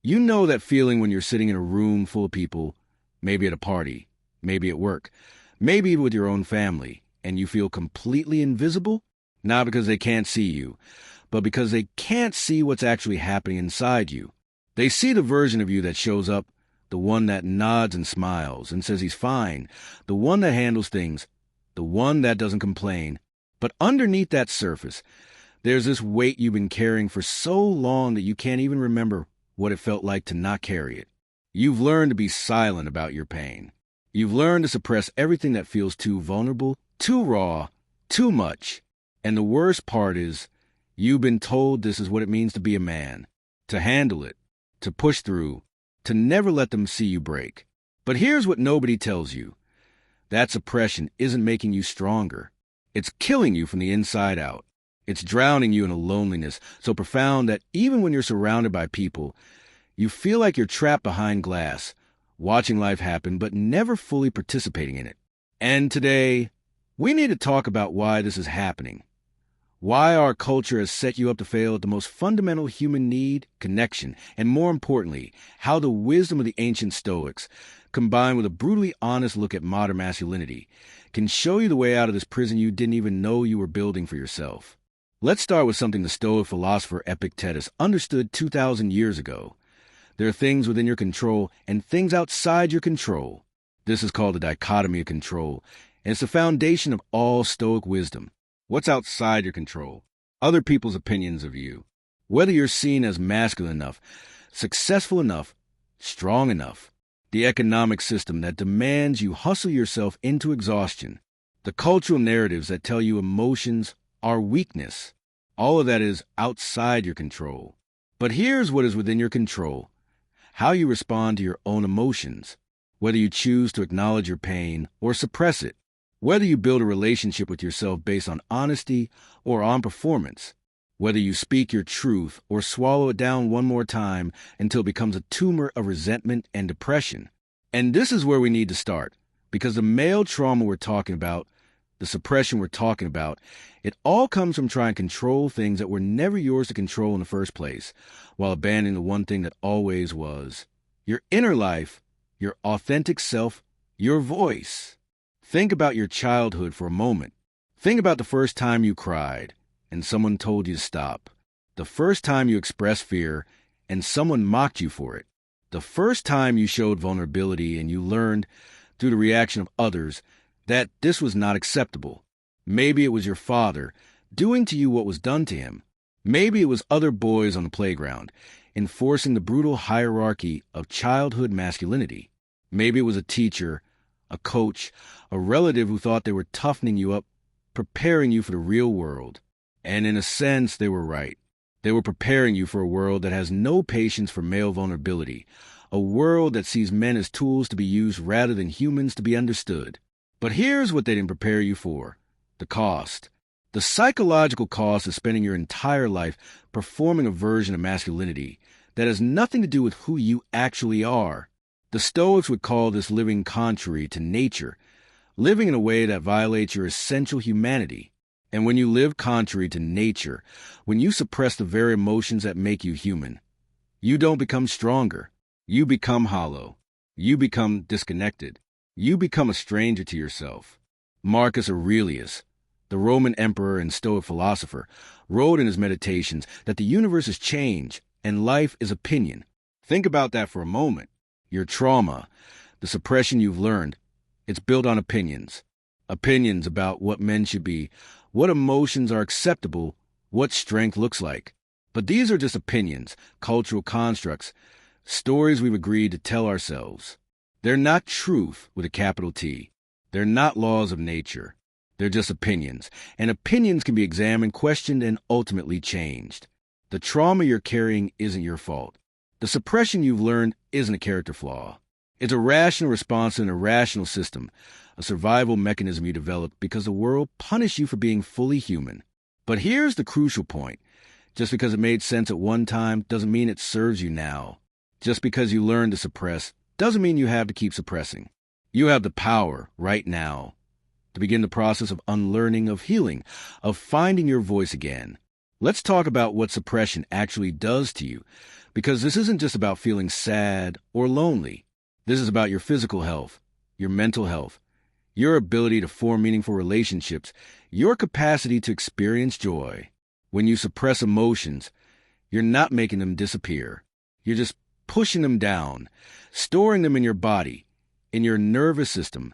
You know that feeling when you're sitting in a room full of people, maybe at a party, maybe at work, maybe with your own family, and you feel completely invisible? Not because they can't see you, but because they can't see what's actually happening inside you. They see the version of you that shows up, the one that nods and smiles and says he's fine, the one that handles things, the one that doesn't complain. But underneath that surface, there's this weight you've been carrying for so long that you can't even remember what it felt like to not carry it. You've learned to be silent about your pain. You've learned to suppress everything that feels too vulnerable, too raw, too much. And the worst part is, you've been told this is what it means to be a man, to handle it, to push through, to never let them see you break. But here's what nobody tells you. That suppression isn't making you stronger. It's killing you from the inside out. It's drowning you in a loneliness so profound that even when you're surrounded by people, you feel like you're trapped behind glass, watching life happen but never fully participating in it. And today, we need to talk about why this is happening. Why our culture has set you up to fail at the most fundamental human need, connection, and more importantly, how the wisdom of the ancient Stoics, combined with a brutally honest look at modern masculinity, can show you the way out of this prison you didn't even know you were building for yourself. Let's start with something the Stoic philosopher Epictetus understood 2,000 years ago. There are things within your control and things outside your control. This is called the dichotomy of control, and it's the foundation of all Stoic wisdom. What's outside your control? Other people's opinions of you. Whether you're seen as masculine enough, successful enough, strong enough. The economic system that demands you hustle yourself into exhaustion. The cultural narratives that tell you emotions are weakness. All of that is outside your control. But here's what is within your control. How you respond to your own emotions. Whether you choose to acknowledge your pain or suppress it. Whether you build a relationship with yourself based on honesty or on performance. Whether you speak your truth or swallow it down one more time until it becomes a tumor of resentment and depression. And this is where we need to start, because the male trauma we're talking about, the suppression we're talking about, it all comes from trying to control things that were never yours to control in the first place, while abandoning the one thing that always was. Your inner life, your authentic self, your voice. Think about your childhood for a moment. Think about the first time you cried and someone told you to stop. The first time you expressed fear and someone mocked you for it. The first time you showed vulnerability and you learned, through the reaction of others, that this was not acceptable. Maybe it was your father doing to you what was done to him. Maybe it was other boys on the playground, enforcing the brutal hierarchy of childhood masculinity. Maybe it was a teacher, a coach, a relative who thought they were toughening you up, preparing you for the real world. And in a sense, they were right. They were preparing you for a world that has no patience for male vulnerability, a world that sees men as tools to be used rather than humans to be understood. But here's what they didn't prepare you for: the cost. The psychological cost of spending your entire life performing a version of masculinity that has nothing to do with who you actually are. The Stoics would call this living contrary to nature, living in a way that violates your essential humanity. And when you live contrary to nature, when you suppress the very emotions that make you human, you don't become stronger. You become hollow. You become disconnected. You become a stranger to yourself. Marcus Aurelius, the Roman emperor and Stoic philosopher, wrote in his Meditations that the universe is change and life is opinion. Think about that for a moment. Your trauma, the suppression you've learned, it's built on opinions. Opinions about what men should be, what emotions are acceptable, what strength looks like. But these are just opinions, cultural constructs, stories we've agreed to tell ourselves. They're not truth with a capital T. They're not laws of nature. They're just opinions. And opinions can be examined, questioned, and ultimately changed. The trauma you're carrying isn't your fault. The suppression you've learned isn't a character flaw. It's a rational response to an irrational system, a survival mechanism you developed because the world punished you for being fully human. But here's the crucial point. Just because it made sense at one time doesn't mean it serves you now. Just because you learned to suppress doesn't mean you have to keep suppressing. You have the power right now to begin the process of unlearning, of healing, of finding your voice again. Let's talk about what suppression actually does to you, Because this isn't just about feeling sad or lonely. This is about your physical health, your mental health, your ability to form meaningful relationships, your capacity to experience joy. When you suppress emotions, you're not making them disappear. You're just pushing them down, storing them in your body, in your nervous system,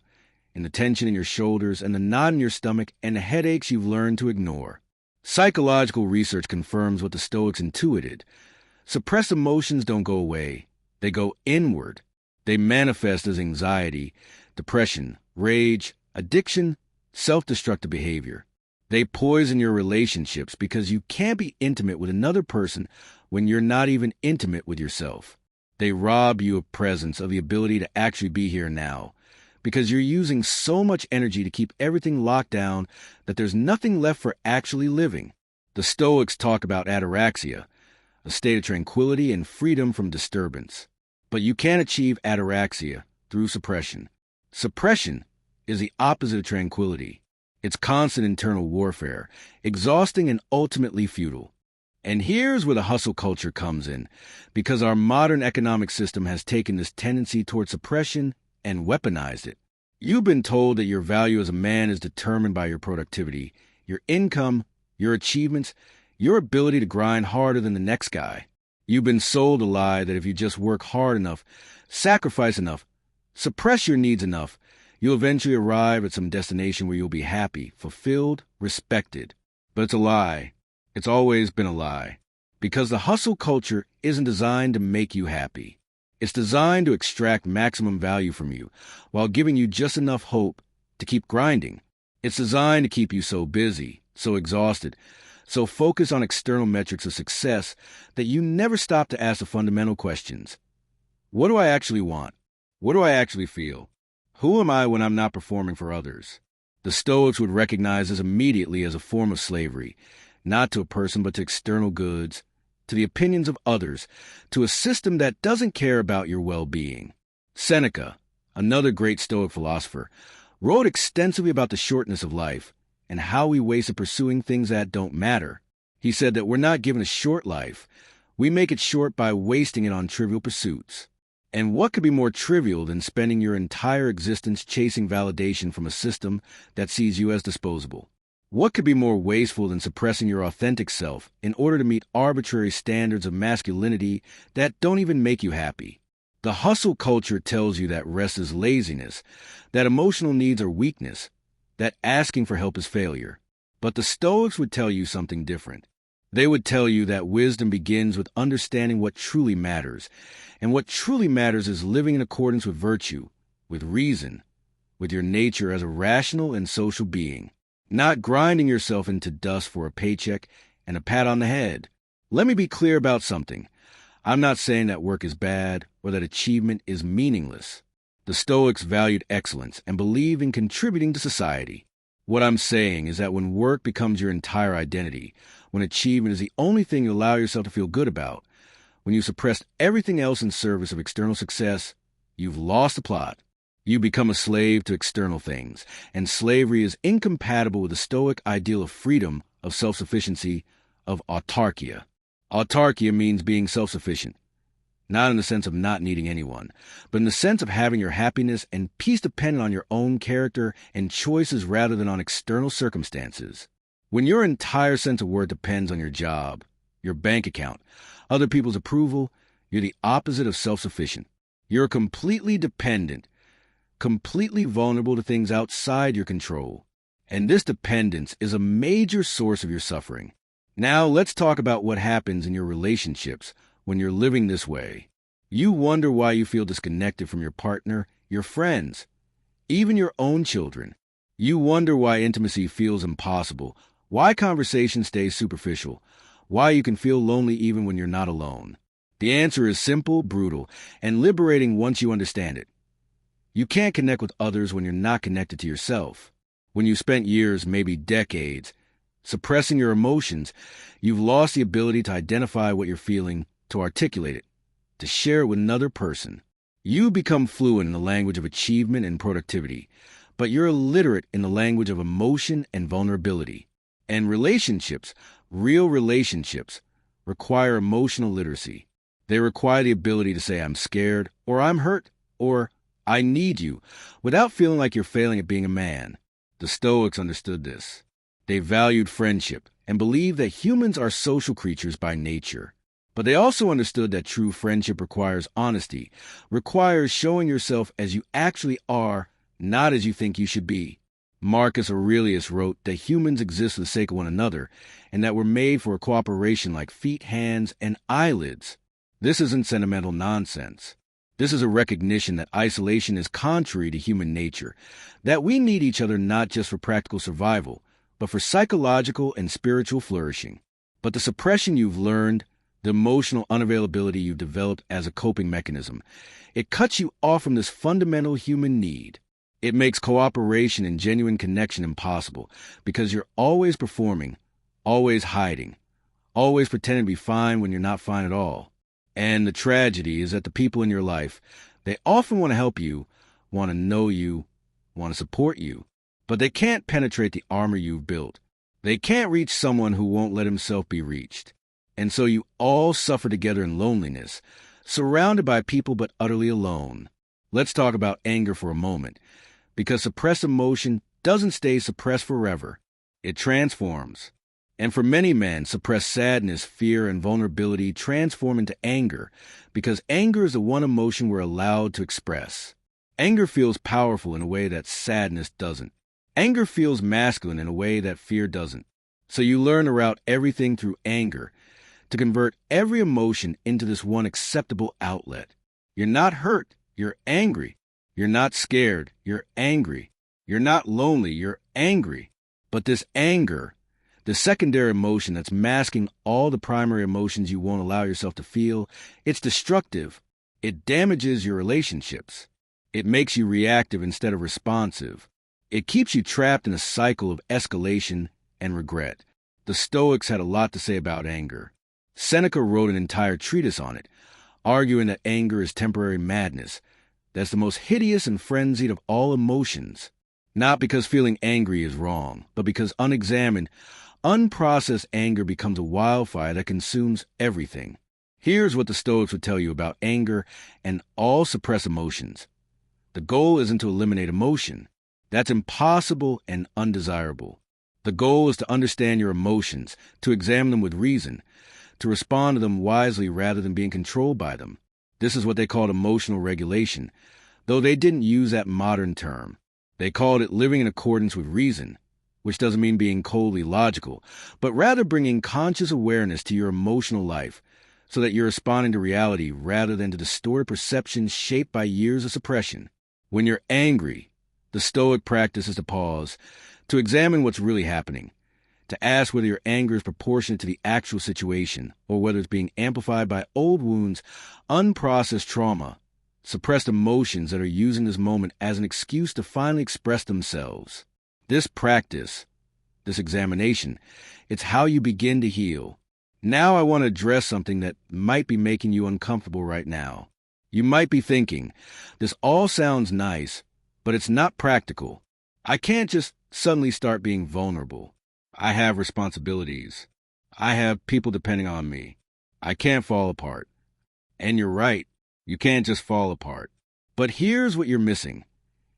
in the tension in your shoulders and the knot in your stomach and the headaches you've learned to ignore. Psychological research confirms what the Stoics intuited. Suppressed emotions don't go away. They go inward. They manifest as anxiety, depression, rage, addiction, self-destructive behavior. They poison your relationships because you can't be intimate with another person when you're not even intimate with yourself. They rob you of presence, of the ability to actually be here now, because you're using so much energy to keep everything locked down that there's nothing left for actually living. The Stoics talk about ataraxia, a state of tranquility and freedom from disturbance. But you can't achieve ataraxia through suppression. Suppression is the opposite of tranquility. It's constant internal warfare, exhausting and ultimately futile. And here's where the hustle culture comes in, because our modern economic system has taken this tendency toward suppression and weaponized it. You've been told that your value as a man is determined by your productivity, your income, your achievements, your ability to grind harder than the next guy. You've been sold a lie that if you just work hard enough, sacrifice enough, suppress your needs enough, you'll eventually arrive at some destination where you'll be happy, fulfilled, respected. But it's a lie. It's always been a lie. Because the hustle culture isn't designed to make you happy. It's designed to extract maximum value from you while giving you just enough hope to keep grinding. It's designed to keep you so busy, so exhausted, so focused on external metrics of success that you never stop to ask the fundamental questions. What do I actually want? What do I actually feel? Who am I when I'm not performing for others? The Stoics would recognize this immediately as a form of slavery, not to a person but to external goods, to the opinions of others, to a system that doesn't care about your well-being. Seneca, another great Stoic philosopher, wrote extensively about the shortness of life and how we waste it pursuing things that don't matter. He said that we're not given a short life. We make it short by wasting it on trivial pursuits. And what could be more trivial than spending your entire existence chasing validation from a system that sees you as disposable? What could be more wasteful than suppressing your authentic self in order to meet arbitrary standards of masculinity that don't even make you happy? The hustle culture tells you that rest is laziness, that emotional needs are weakness, that asking for help is failure. But the Stoics would tell you something different. They would tell you that wisdom begins with understanding what truly matters, and what truly matters is living in accordance with virtue, with reason, with your nature as a rational and social being, not grinding yourself into dust for a paycheck and a pat on the head. Let me be clear about something. I'm not saying that work is bad or that achievement is meaningless. The Stoics valued excellence and believed in contributing to society. What I'm saying is that when work becomes your entire identity, when achievement is the only thing you allow yourself to feel good about, when you suppress everything else in service of external success, you've lost the plot. You become a slave to external things, and slavery is incompatible with the Stoic ideal of freedom, of self-sufficiency, of autarkia. Autarkia means being self-sufficient, not in the sense of not needing anyone, but in the sense of having your happiness and peace dependent on your own character and choices rather than on external circumstances. When your entire sense of worth depends on your job, your bank account, other people's approval, you're the opposite of self-sufficient. You're completely dependent, completely vulnerable to things outside your control. And this dependence is a major source of your suffering. Now let's talk about what happens in your relationships when you're living this way. You wonder why you feel disconnected from your partner, your friends, even your own children. You wonder why intimacy feels impossible, why conversation stays superficial, why you can feel lonely even when you're not alone. The answer is simple, brutal, and liberating once you understand it. You can't connect with others when you're not connected to yourself. When you spent years, maybe decades, suppressing your emotions, you've lost the ability to identify what you're feeling, to articulate it, to share it with another person. You become fluent in the language of achievement and productivity, but you're illiterate in the language of emotion and vulnerability. And relationships, real relationships, require emotional literacy. They require the ability to say, I'm scared, or I'm hurt, or I need you, without feeling like you're failing at being a man. The Stoics understood this. They valued friendship and believed that humans are social creatures by nature. But they also understood that true friendship requires honesty, requires showing yourself as you actually are, not as you think you should be. Marcus Aurelius wrote that humans exist for the sake of one another, and that we're made for a cooperation like feet, hands, and eyelids. This isn't sentimental nonsense. This is a recognition that isolation is contrary to human nature, that we need each other not just for practical survival, but for psychological and spiritual flourishing. But the suppression you've learned, the emotional unavailability you've developed as a coping mechanism, it cuts you off from this fundamental human need. It makes cooperation and genuine connection impossible because you're always performing, always hiding, always pretending to be fine when you're not fine at all. And the tragedy is that the people in your life, they often want to help you, want to know you, want to support you, but they can't penetrate the armor you've built. They can't reach someone who won't let himself be reached. And so you all suffer together in loneliness, surrounded by people but utterly alone. Let's talk about anger for a moment, because suppressed emotion doesn't stay suppressed forever. It transforms. And for many men, suppressed sadness, fear, and vulnerability transform into anger, because anger is the one emotion we're allowed to express. Anger feels powerful in a way that sadness doesn't. Anger feels masculine in a way that fear doesn't. So you learn to route everything through anger, to convert every emotion into this one acceptable outlet. You're not hurt, you're angry. You're not scared, you're angry. You're not lonely, you're angry. But this anger, the secondary emotion that's masking all the primary emotions you won't allow yourself to feel, it's destructive. It damages your relationships. It makes you reactive instead of responsive. It keeps you trapped in a cycle of escalation and regret. The Stoics had a lot to say about anger. Seneca wrote an entire treatise on it, arguing that anger is temporary madness. That's the most hideous and frenzied of all emotions. Not because feeling angry is wrong, but because unexamined, unprocessed anger becomes a wildfire that consumes everything. Here's what the Stoics would tell you about anger and all suppressed emotions. The goal isn't to eliminate emotion. That's impossible and undesirable. The goal is to understand your emotions, to examine them with reason, to respond to them wisely rather than being controlled by them. This is what they called emotional regulation, though they didn't use that modern term. They called it living in accordance with reason, which doesn't mean being coldly logical, but rather bringing conscious awareness to your emotional life so that you're responding to reality rather than to distorted perceptions shaped by years of suppression. When you're angry, the Stoic practice is to pause, to examine what's really happening, to ask whether your anger is proportionate to the actual situation or whether it's being amplified by old wounds, unprocessed trauma, suppressed emotions that are using this moment as an excuse to finally express themselves. This practice, this examination, it's how you begin to heal. Now I want to address something that might be making you uncomfortable right now. You might be thinking, this all sounds nice, but it's not practical. I can't just suddenly start being vulnerable. I have responsibilities. I have people depending on me. I can't fall apart. And you're right, you can't just fall apart. But here's what you're missing.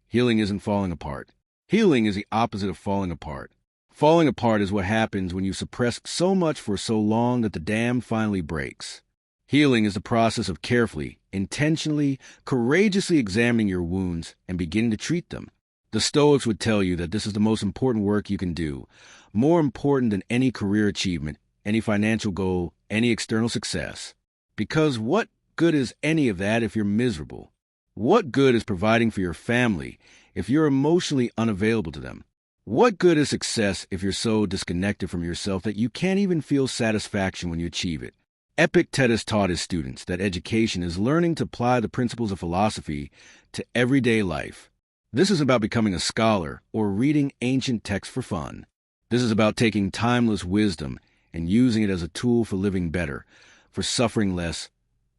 Healing isn't falling apart. Healing is the opposite of falling apart. Falling apart is what happens when you suppress so much for so long that the dam finally breaks. Healing is the process of carefully, intentionally, courageously examining your wounds and beginning to treat them. The Stoics would tell you that this is the most important work you can do, more important than any career achievement, any financial goal, any external success. Because what good is any of that if you're miserable? What good is providing for your family if you're emotionally unavailable to them? What good is success if you're so disconnected from yourself that you can't even feel satisfaction when you achieve it? Epictetus taught his students that education is learning to apply the principles of philosophy to everyday life. This is about becoming a scholar or reading ancient texts for fun. This is about taking timeless wisdom and using it as a tool for living better, for suffering less,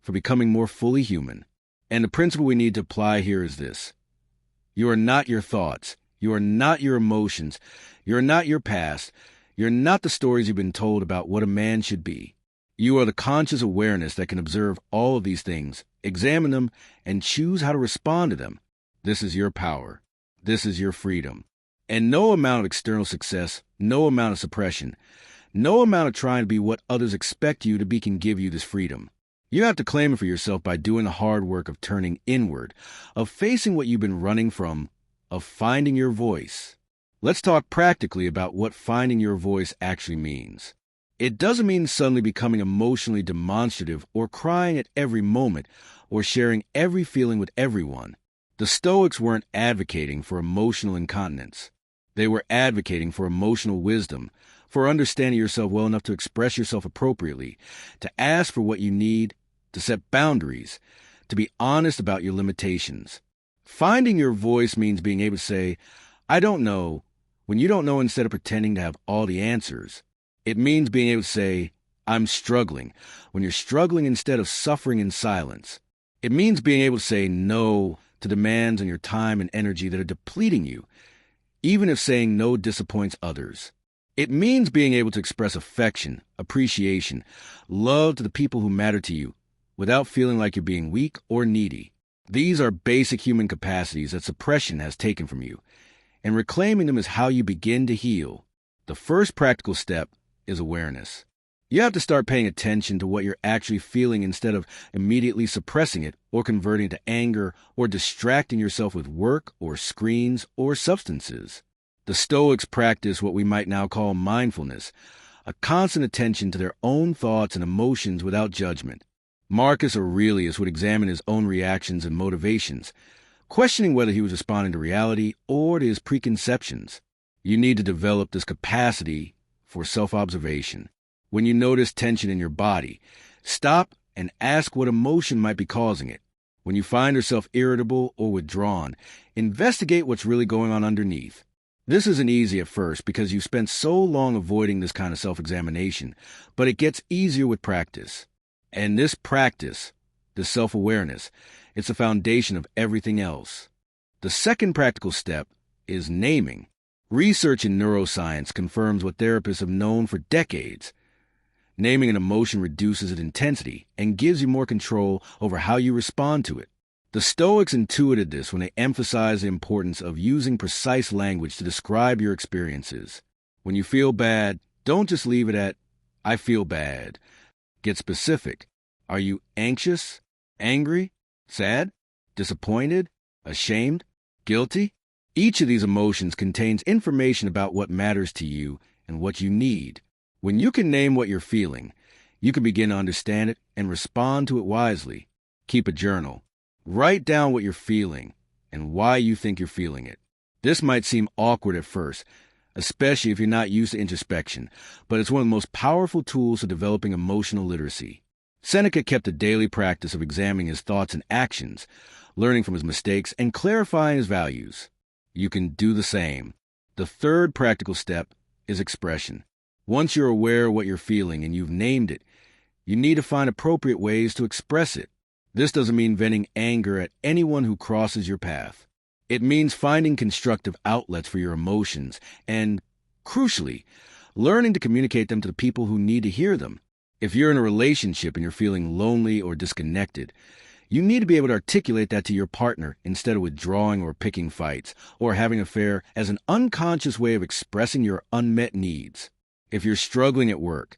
for becoming more fully human. And the principle we need to apply here is this. You are not your thoughts. You are not your emotions. You are not your past. You're not the stories you've been told about what a man should be. You are the conscious awareness that can observe all of these things, examine them, and choose how to respond to them. This is your power. This is your freedom. And no amount of external success, no amount of suppression, no amount of trying to be what others expect you to be can give you this freedom. You have to claim it for yourself by doing the hard work of turning inward, of facing what you've been running from, of finding your voice. Let's talk practically about what finding your voice actually means. It doesn't mean suddenly becoming emotionally demonstrative or crying at every moment or sharing every feeling with everyone. The Stoics weren't advocating for emotional incontinence. They were advocating for emotional wisdom, for understanding yourself well enough to express yourself appropriately, to ask for what you need, to set boundaries, to be honest about your limitations. Finding your voice means being able to say, I don't know, when you don't know instead of pretending to have all the answers. It means being able to say, I'm struggling, when you're struggling instead of suffering in silence. It means being able to say no to demands on your time and energy that are depleting you, even if saying no disappoints others. It means being able to express affection, appreciation, love to the people who matter to you, without feeling like you're being weak or needy. These are basic human capacities that suppression has taken from you, and reclaiming them is how you begin to heal. The first practical step is awareness. You have to start paying attention to what you're actually feeling instead of immediately suppressing it or converting to anger or distracting yourself with work or screens or substances. The Stoics practice what we might now call mindfulness, a constant attention to their own thoughts and emotions without judgment. Marcus Aurelius would examine his own reactions and motivations, questioning whether he was responding to reality or to his preconceptions. You need to develop this capacity for self-observation. When you notice tension in your body, stop and ask what emotion might be causing it. When you find yourself irritable or withdrawn, investigate what's really going on underneath. This isn't easy at first because you've spent so long avoiding this kind of self-examination, but it gets easier with practice. And this practice, this self-awareness, it's the foundation of everything else. The second practical step is naming. Research in neuroscience confirms what therapists have known for decades. Naming an emotion reduces its intensity and gives you more control over how you respond to it. The Stoics intuited this when they emphasized the importance of using precise language to describe your experiences. When you feel bad, don't just leave it at, I feel bad. Get specific. Are you anxious, angry, sad, disappointed, ashamed, guilty? Each of these emotions contains information about what matters to you and what you need. When you can name what you're feeling, you can begin to understand it and respond to it wisely. Keep a journal. Write down what you're feeling and why you think you're feeling it. This might seem awkward at first, especially if you're not used to introspection, but it's one of the most powerful tools for developing emotional literacy. Seneca kept a daily practice of examining his thoughts and actions, learning from his mistakes, and clarifying his values. You can do the same. The third practical step is expression. Once you're aware of what you're feeling and you've named it, you need to find appropriate ways to express it. This doesn't mean venting anger at anyone who crosses your path. It means finding constructive outlets for your emotions and, crucially, learning to communicate them to the people who need to hear them. If you're in a relationship and you're feeling lonely or disconnected, you need to be able to articulate that to your partner instead of withdrawing or picking fights or having an affair as an unconscious way of expressing your unmet needs. If you're struggling at work,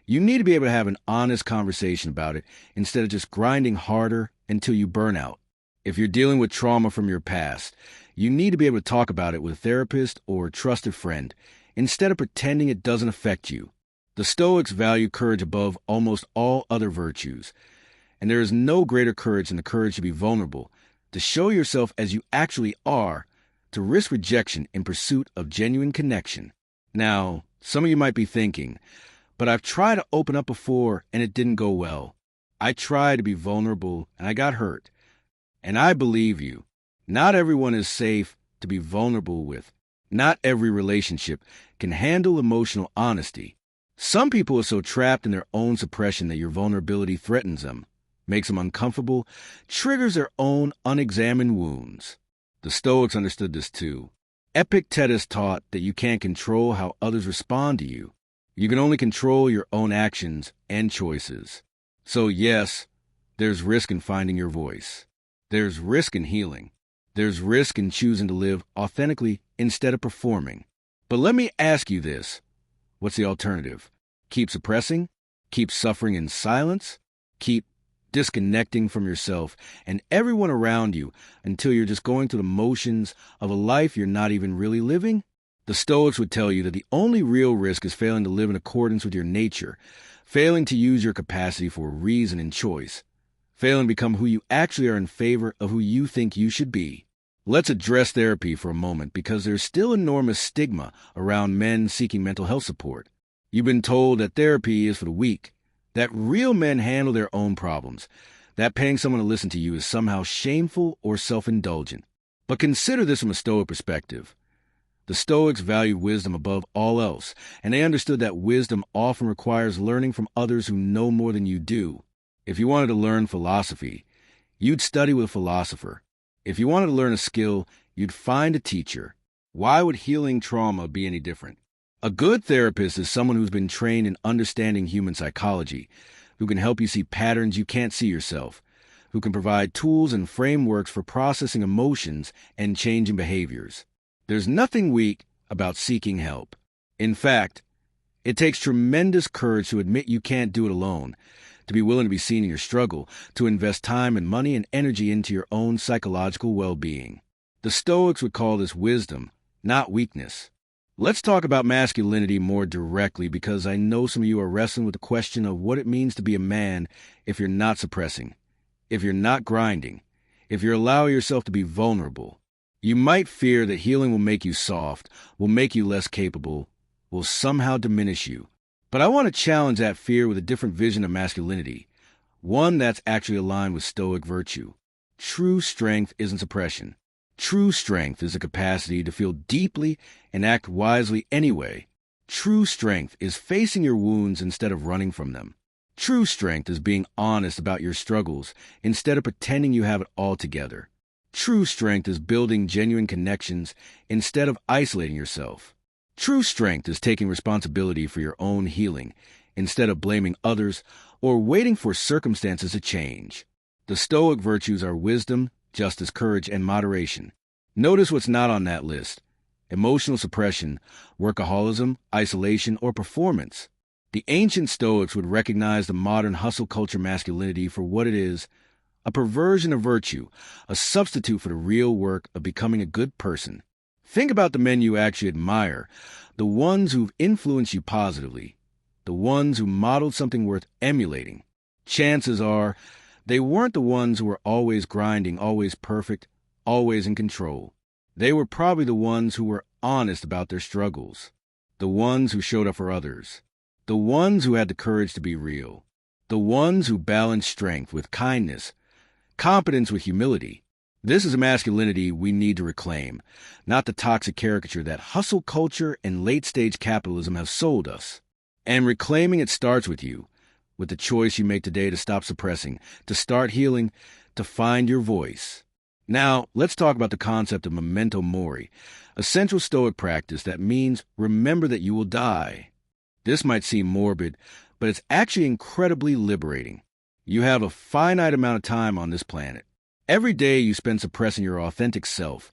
you need to be able to have an honest conversation about it instead of just grinding harder until you burn out. If you're dealing with trauma from your past, you need to be able to talk about it with a therapist or a trusted friend instead of pretending it doesn't affect you. The Stoics value courage above almost all other virtues, and there is no greater courage than the courage to be vulnerable, to show yourself as you actually are, to risk rejection in pursuit of genuine connection. Now, some of you might be thinking, but I've tried to open up before and it didn't go well. I tried to be vulnerable and I got hurt. And I believe you. Not everyone is safe to be vulnerable with. Not every relationship can handle emotional honesty. Some people are so trapped in their own suppression that your vulnerability threatens them, makes them uncomfortable, triggers their own unexamined wounds. The Stoics understood this too. Epictetus taught that you can't control how others respond to you. You can only control your own actions and choices. So yes, there's risk in finding your voice. There's risk in healing. There's risk in choosing to live authentically instead of performing. But let me ask you this. What's the alternative? Keep suppressing? Keep suffering in silence? Keep disconnecting from yourself and everyone around you until you're just going through the motions of a life you're not even really living? The Stoics would tell you that the only real risk is failing to live in accordance with your nature, failing to use your capacity for reason and choice, failing to become who you actually are in favor of who you think you should be. Let's address therapy for a moment because there's still enormous stigma around men seeking mental health support. You've been told that therapy is for the weak, that real men handle their own problems, that paying someone to listen to you is somehow shameful or self-indulgent. But consider this from a Stoic perspective. The Stoics valued wisdom above all else, and they understood that wisdom often requires learning from others who know more than you do. If you wanted to learn philosophy, you'd study with a philosopher. If you wanted to learn a skill, you'd find a teacher. Why would healing trauma be any different? A good therapist is someone who's been trained in understanding human psychology, who can help you see patterns you can't see yourself, who can provide tools and frameworks for processing emotions and changing behaviors. There's nothing weak about seeking help. In fact, it takes tremendous courage to admit you can't do it alone, to be willing to be seen in your struggle, to invest time and money and energy into your own psychological well-being. The Stoics would call this wisdom, not weakness. Let's talk about masculinity more directly because I know some of you are wrestling with the question of what it means to be a man if you're not suppressing, if you're not grinding, if you're allowing yourself to be vulnerable. You might fear that healing will make you soft, will make you less capable, will somehow diminish you. But I want to challenge that fear with a different vision of masculinity, one that's actually aligned with Stoic virtue. True strength isn't suppression. True strength is the capacity to feel deeply and act wisely anyway. True strength is facing your wounds instead of running from them. True strength is being honest about your struggles instead of pretending you have it all together. True strength is building genuine connections instead of isolating yourself. True strength is taking responsibility for your own healing instead of blaming others or waiting for circumstances to change. The Stoic virtues are wisdom, justice, courage, and moderation. Notice what's not on that list: emotional suppression, workaholism, isolation, or performance. The ancient Stoics would recognize the modern hustle culture masculinity for what it is: a perversion of virtue, a substitute for the real work of becoming a good person. Think about the men you actually admire, the ones who've influenced you positively, the ones who modeled something worth emulating. Chances are they weren't the ones who were always grinding, always perfect, always in control. They were probably the ones who were honest about their struggles, the ones who showed up for others, the ones who had the courage to be real, the ones who balanced strength with kindness, competence with humility. This is a masculinity we need to reclaim, not the toxic caricature that hustle culture and late-stage capitalism have sold us. And reclaiming it starts with you, with the choice you make today to stop suppressing, to start healing, to find your voice. Now, let's talk about the concept of memento mori, a central Stoic practice that means remember that you will die. This might seem morbid, but it's actually incredibly liberating. You have a finite amount of time on this planet. Every day you spend suppressing your authentic self,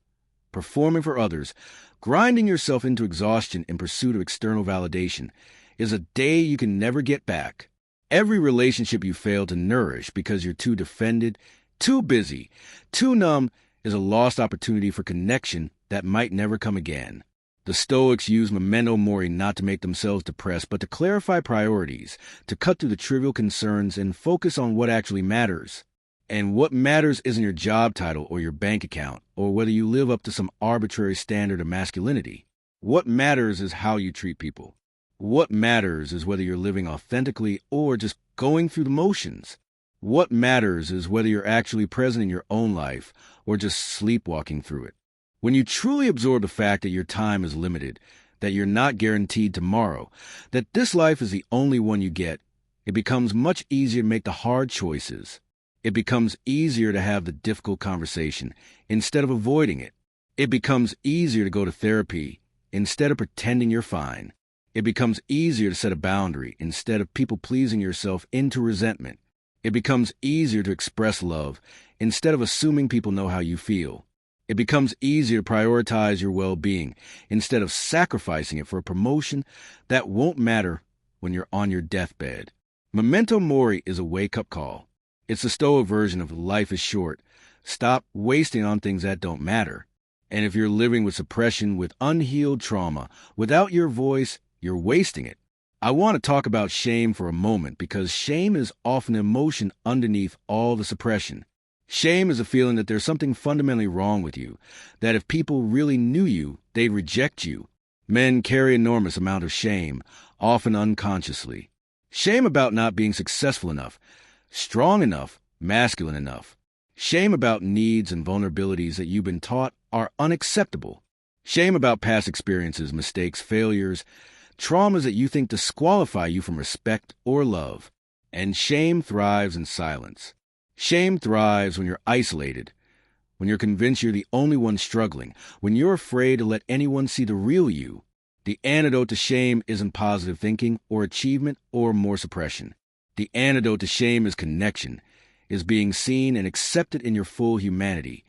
performing for others, grinding yourself into exhaustion in pursuit of external validation, is a day you can never get back. Every relationship you fail to nourish because you're too defended, too busy, too numb is a lost opportunity for connection that might never come again. The Stoics use memento mori not to make themselves depressed, but to clarify priorities, to cut through the trivial concerns and focus on what actually matters. And what matters isn't your job title or your bank account, or whether you live up to some arbitrary standard of masculinity. What matters is how you treat people. What matters is whether you're living authentically or just going through the motions. What matters is whether you're actually present in your own life or just sleepwalking through it. When you truly absorb the fact that your time is limited, that you're not guaranteed tomorrow, that this life is the only one you get, it becomes much easier to make the hard choices. It becomes easier to have the difficult conversation instead of avoiding it. It becomes easier to go to therapy instead of pretending you're fine. It becomes easier to set a boundary instead of people-pleasing yourself into resentment. It becomes easier to express love instead of assuming people know how you feel. It becomes easier to prioritize your well-being instead of sacrificing it for a promotion that won't matter when you're on your deathbed. Memento mori is a wake-up call. It's the Stoic version of life is short. Stop wasting on things that don't matter. And if you're living with suppression, with unhealed trauma, without your voice, you're wasting it. I want to talk about shame for a moment because shame is often emotion underneath all the suppression. Shame is a feeling that there's something fundamentally wrong with you, that if people really knew you, they'd reject you. Men carry an enormous amount of shame, often unconsciously. Shame about not being successful enough, strong enough, masculine enough. Shame about needs and vulnerabilities that you've been taught are unacceptable. Shame about past experiences, mistakes, failures, traumas that you think disqualify you from respect or love. And shame thrives in silence. Shame thrives when you're isolated, when you're convinced you're the only one struggling, when you're afraid to let anyone see the real you. The antidote to shame isn't positive thinking or achievement or more suppression. The antidote to shame is connection, is being seen and accepted in your full humanity,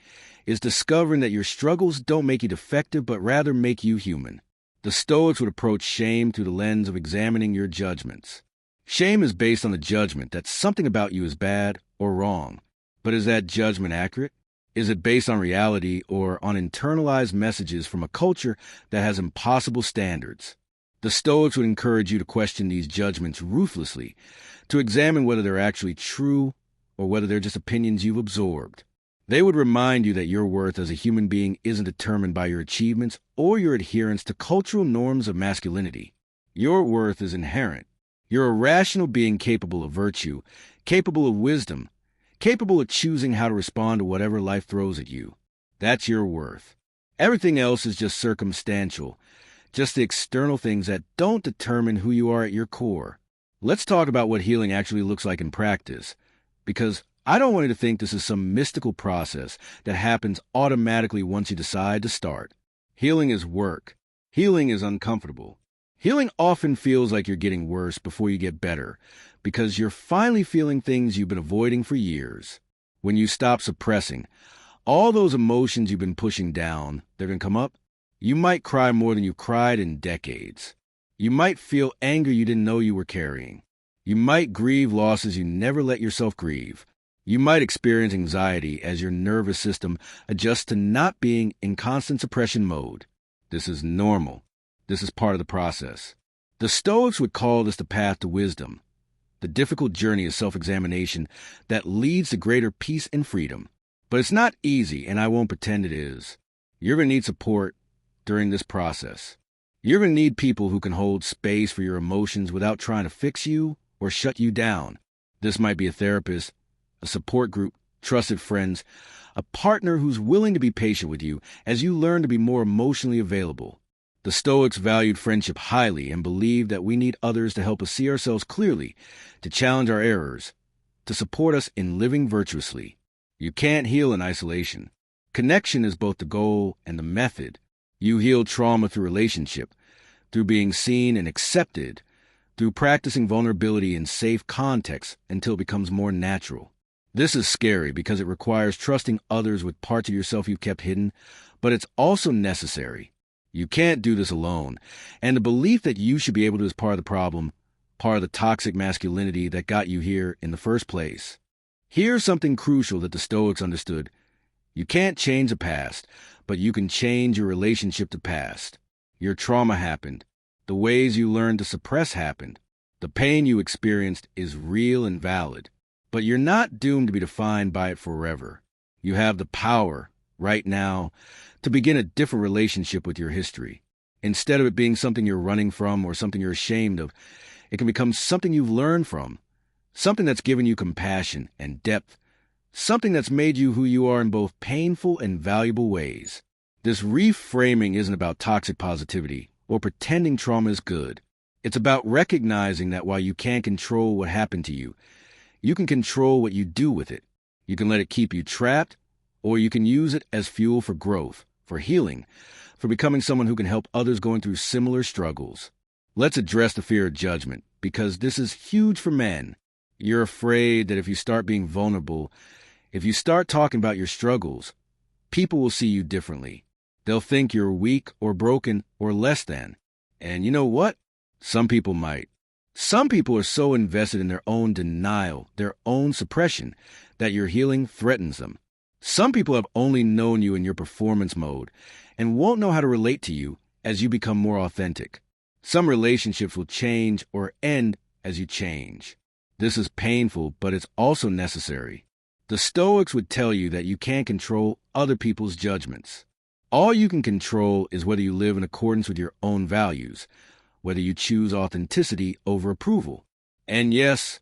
is discovering that your struggles don't make you defective but rather make you human. The Stoics would approach shame through the lens of examining your judgments. Shame is based on the judgment that something about you is bad or wrong. But is that judgment accurate? Is it based on reality or on internalized messages from a culture that has impossible standards? The Stoics would encourage you to question these judgments ruthlessly, to examine whether they're actually true or whether they're just opinions you've absorbed. They would remind you that your worth as a human being isn't determined by your achievements or your adherence to cultural norms of masculinity. Your worth is inherent. You're a rational being capable of virtue, capable of wisdom, capable of choosing how to respond to whatever life throws at you. That's your worth. Everything else is just circumstantial, just the external things that don't determine who you are at your core. Let's talk about what healing actually looks like in practice, because I don't want you to think this is some mystical process that happens automatically once you decide to start. Healing is work. Healing is uncomfortable. Healing often feels like you're getting worse before you get better, because you're finally feeling things you've been avoiding for years. When you stop suppressing, all those emotions you've been pushing down, they're going to come up. You might cry more than you've cried in decades. You might feel anger you didn't know you were carrying. You might grieve losses you never let yourself grieve. You might experience anxiety as your nervous system adjusts to not being in constant suppression mode. This is normal. This is part of the process. The Stoics would call this the path to wisdom, the difficult journey of self-examination that leads to greater peace and freedom. But it's not easy, and I won't pretend it is. You're going to need support during this process. You're going to need people who can hold space for your emotions without trying to fix you or shut you down. This might be a therapist, a support group, trusted friends, a partner who's willing to be patient with you as you learn to be more emotionally available. The Stoics valued friendship highly and believed that we need others to help us see ourselves clearly, to challenge our errors, to support us in living virtuously. You can't heal in isolation. Connection is both the goal and the method. You heal trauma through relationship, through being seen and accepted, through practicing vulnerability in safe contexts until it becomes more natural. This is scary because it requires trusting others with parts of yourself you've kept hidden, but it's also necessary. You can't do this alone, and the belief that you should be able to is part of the problem, part of the toxic masculinity that got you here in the first place. Here's something crucial that the Stoics understood. You can't change the past, but you can change your relationship to past. Your trauma happened. The ways you learned to suppress happened. The pain you experienced is real and valid, but you're not doomed to be defined by it forever. You have the power, right now, to begin a different relationship with your history. Instead of it being something you're running from or something you're ashamed of, it can become something you've learned from, something that's given you compassion and depth, something that's made you who you are in both painful and valuable ways. This reframing isn't about toxic positivity or pretending trauma is good. It's about recognizing that while you can't control what happened to you, you can control what you do with it. You can let it keep you trapped, or you can use it as fuel for growth, for healing, for becoming someone who can help others going through similar struggles. Let's address the fear of judgment, because this is huge for men. You're afraid that if you start being vulnerable, if you start talking about your struggles, people will see you differently. They'll think you're weak or broken or less than. And you know what? Some people might. Some people are so invested in their own denial, their own suppression, that your healing threatens them. Some people have only known you in your performance mode and won't know how to relate to you as you become more authentic. Some relationships will change or end as you change. This is painful, but it's also necessary. The Stoics would tell you that you can't control other people's judgments. All you can control is whether you live in accordance with your own values, whether you choose authenticity over approval. And yes,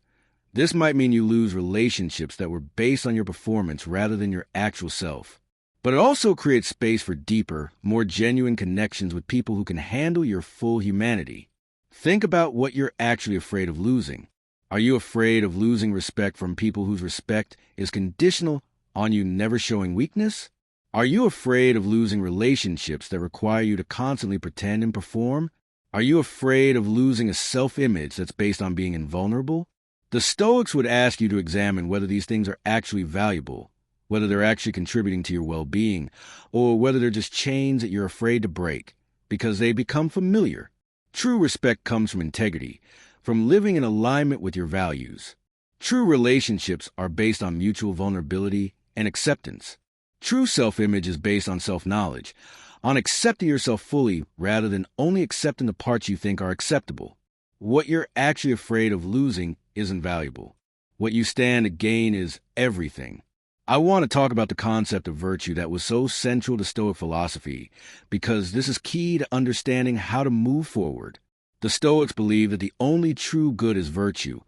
this might mean you lose relationships that were based on your performance rather than your actual self. But it also creates space for deeper, more genuine connections with people who can handle your full humanity. Think about what you're actually afraid of losing. Are you afraid of losing respect from people whose respect is conditional on you never showing weakness? Are you afraid of losing relationships that require you to constantly pretend and perform? Are you afraid of losing a self-image that's based on being invulnerable? The Stoics would ask you to examine whether these things are actually valuable, whether they're actually contributing to your well-being, or whether they're just chains that you're afraid to break because they become familiar. True respect comes from integrity, from living in alignment with your values. True relationships are based on mutual vulnerability and acceptance. True self-image is based on self-knowledge, on accepting yourself fully rather than only accepting the parts you think are acceptable. What you're actually afraid of losing isn't valuable. What you stand to gain is everything. I want to talk about the concept of virtue that was so central to Stoic philosophy, because this is key to understanding how to move forward. The Stoics believe that the only true good is virtue,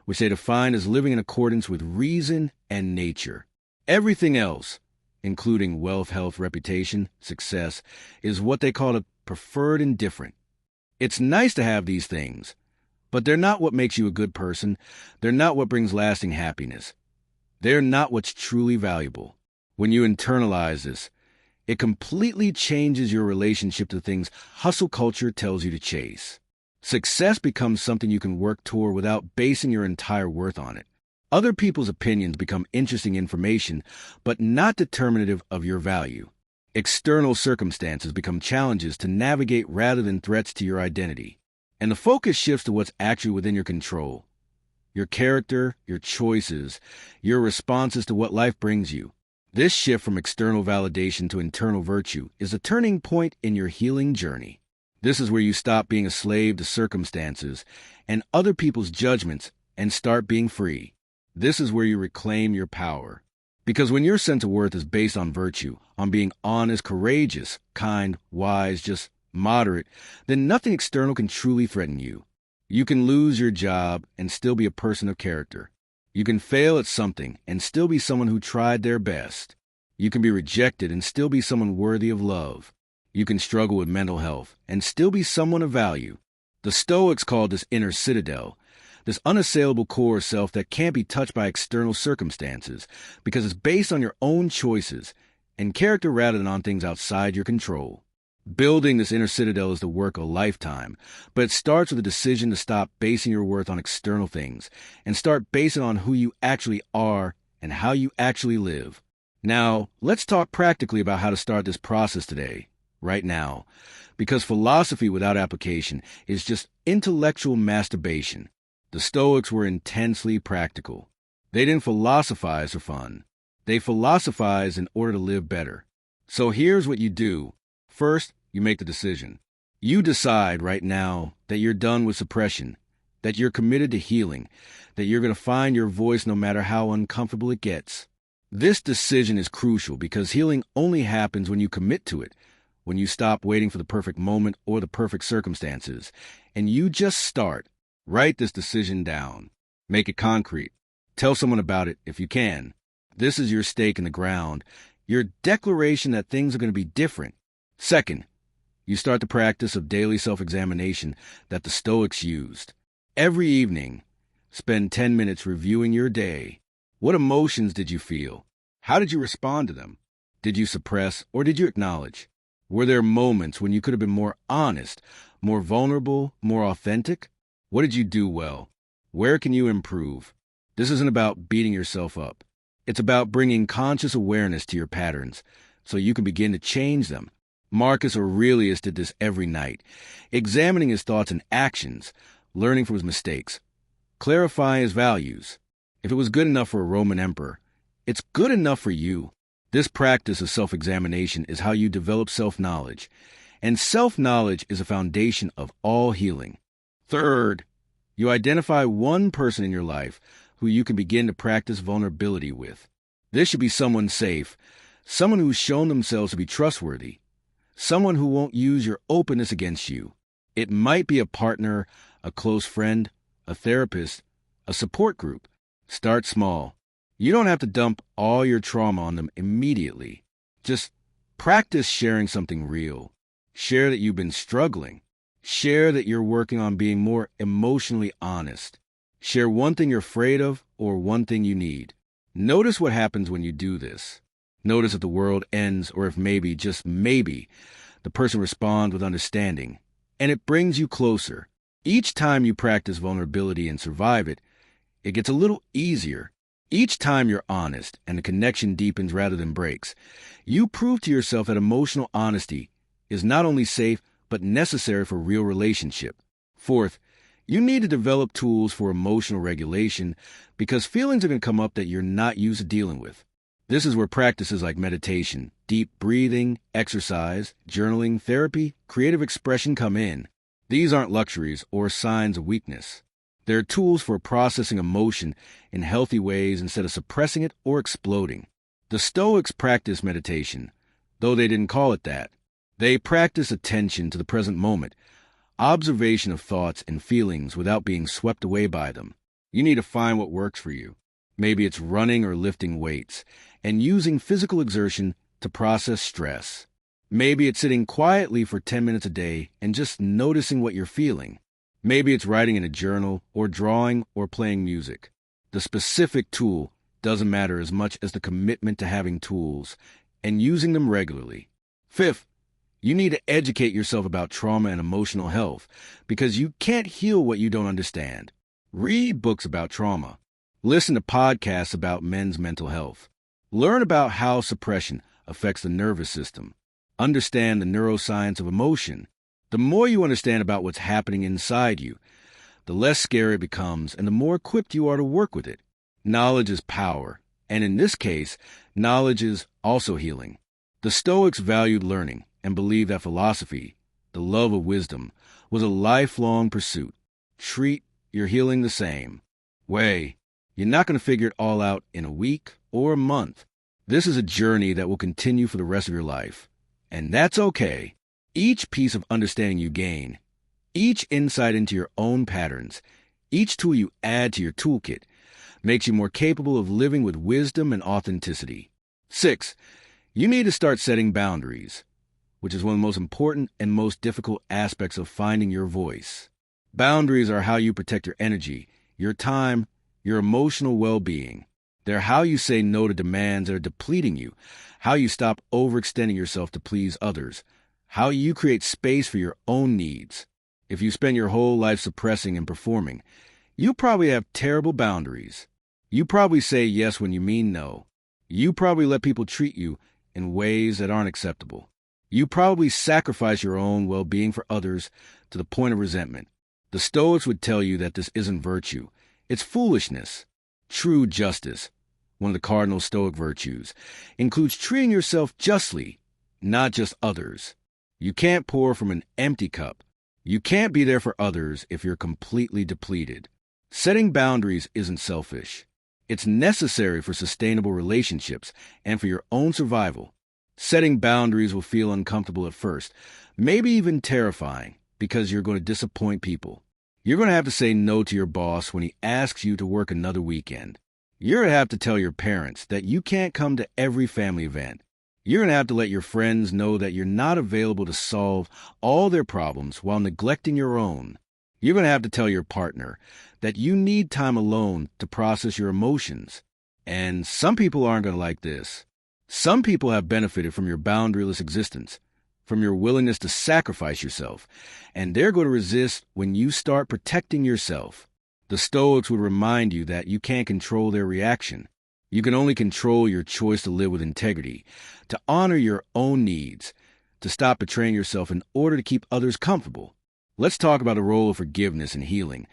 which they define as living in accordance with reason and nature. Everything else, including wealth, health, reputation, success, is what they call a preferred indifferent. It's nice to have these things, but they're not what makes you a good person. They're not what brings lasting happiness. They're not what's truly valuable. When you internalize this, it completely changes your relationship to things hustle culture tells you to chase. Success becomes something you can work toward without basing your entire worth on it. Other people's opinions become interesting information, but not determinative of your value. External circumstances become challenges to navigate rather than threats to your identity. And the focus shifts to what's actually within your control. Your character, your choices, your responses to what life brings you. This shift from external validation to internal virtue is a turning point in your healing journey. This is where you stop being a slave to circumstances and other people's judgments and start being free. This is where you reclaim your power. Because when your sense of worth is based on virtue, on being honest, courageous, kind, wise, just moderate, then nothing external can truly threaten you. You can lose your job and still be a person of character. You can fail at something and still be someone who tried their best. You can be rejected and still be someone worthy of love. You can struggle with mental health and still be someone of value. The Stoics called this inner citadel, this unassailable core self that can't be touched by external circumstances because it's based on your own choices and character rather than on things outside your control. Building this inner citadel is the work of a lifetime, but it starts with a decision to stop basing your worth on external things and start basing on who you actually are and how you actually live. Now, let's talk practically about how to start this process today, right now, because philosophy without application is just intellectual masturbation. The Stoics were intensely practical. They didn't philosophize for fun. They philosophized in order to live better. So here's what you do. First, you make the decision. You decide right now that you're done with suppression, that you're committed to healing, that you're going to find your voice no matter how uncomfortable it gets. This decision is crucial because healing only happens when you commit to it, when you stop waiting for the perfect moment or the perfect circumstances, and you just start. Write this decision down. Make it concrete. Tell someone about it if you can. This is your stake in the ground, your declaration that things are going to be different. Second, you start the practice of daily self-examination that the Stoics used. Every evening, spend 10 minutes reviewing your day. What emotions did you feel? How did you respond to them? Did you suppress or did you acknowledge? Were there moments when you could have been more honest, more vulnerable, more authentic? What did you do well? Where can you improve? This isn't about beating yourself up. It's about bringing conscious awareness to your patterns so you can begin to change them. Marcus Aurelius did this every night, examining his thoughts and actions, learning from his mistakes, clarifying his values. If it was good enough for a Roman emperor, it's good enough for you. This practice of self-examination is how you develop self-knowledge, and self-knowledge is a foundation of all healing. Third, you identify one person in your life who you can begin to practice vulnerability with. This should be someone safe, someone who's shown themselves to be trustworthy, someone who won't use your openness against you. It might be a partner, a close friend, a therapist, a support group. Start small. You don't have to dump all your trauma on them immediately. Just practice sharing something real. Share that you've been struggling. Share that you're working on being more emotionally honest. Share one thing you're afraid of or one thing you need. Notice what happens when you do this. Notice if the world ends or if maybe, just maybe, the person responds with understanding. And it brings you closer. Each time you practice vulnerability and survive it, it gets a little easier. Each time you're honest and the connection deepens rather than breaks, you prove to yourself that emotional honesty is not only safe but necessary for real relationship. Fourth, you need to develop tools for emotional regulation because feelings are going to come up that you're not used to dealing with. This is where practices like meditation, deep breathing, exercise, journaling, therapy, creative expression come in. These aren't luxuries or signs of weakness. They're tools for processing emotion in healthy ways instead of suppressing it or exploding. The Stoics practiced meditation, though they didn't call it that. They practice attention to the present moment, observation of thoughts and feelings without being swept away by them. You need to find what works for you. Maybe it's running or lifting weights and using physical exertion to process stress. Maybe it's sitting quietly for 10 minutes a day and just noticing what you're feeling. Maybe it's writing in a journal or drawing or playing music. The specific tool doesn't matter as much as the commitment to having tools and using them regularly. Fifth, you need to educate yourself about trauma and emotional health because you can't heal what you don't understand. Read books about trauma. Listen to podcasts about men's mental health. Learn about how suppression affects the nervous system. Understand the neuroscience of emotion. The more you understand about what's happening inside you, the less scary it becomes and the more equipped you are to work with it. Knowledge is power, and in this case, knowledge is also healing. The Stoics valued learning and believed that philosophy, the love of wisdom, was a lifelong pursuit. Treat your healing the same way. You're not going to figure it all out in a week or a month. This is a journey that will continue for the rest of your life. And that's okay. Each piece of understanding you gain, each insight into your own patterns, each tool you add to your toolkit, makes you more capable of living with wisdom and authenticity. 6, you need to start setting boundaries, which is one of the most important and most difficult aspects of finding your voice. Boundaries are how you protect your energy, your time, your emotional well-being. They're how you say no to demands that are depleting you, how you stop overextending yourself to please others, how you create space for your own needs. If you spend your whole life suppressing and performing, you probably have terrible boundaries. You probably say yes when you mean no. You probably let people treat you in ways that aren't acceptable. You probably sacrifice your own well-being for others to the point of resentment. The Stoics would tell you that this isn't virtue. It's foolishness. True justice, one of the cardinal Stoic virtues, includes treating yourself justly, not just others. You can't pour from an empty cup. You can't be there for others if you're completely depleted. Setting boundaries isn't selfish. It's necessary for sustainable relationships and for your own survival. Setting boundaries will feel uncomfortable at first, maybe even terrifying, because you're going to disappoint people. You're going to have to say no to your boss when he asks you to work another weekend. You're going to have to tell your parents that you can't come to every family event. You're going to have to let your friends know that you're not available to solve all their problems while neglecting your own. You're going to have to tell your partner that you need time alone to process your emotions. And some people aren't going to like this. Some people have benefited from your boundaryless existence, from your willingness to sacrifice yourself, and they're going to resist when you start protecting yourself. The Stoics would remind you that you can't control their reaction. You can only control your choice to live with integrity, to honor your own needs, to stop betraying yourself in order to keep others comfortable. Let's talk about the role of forgiveness and healing,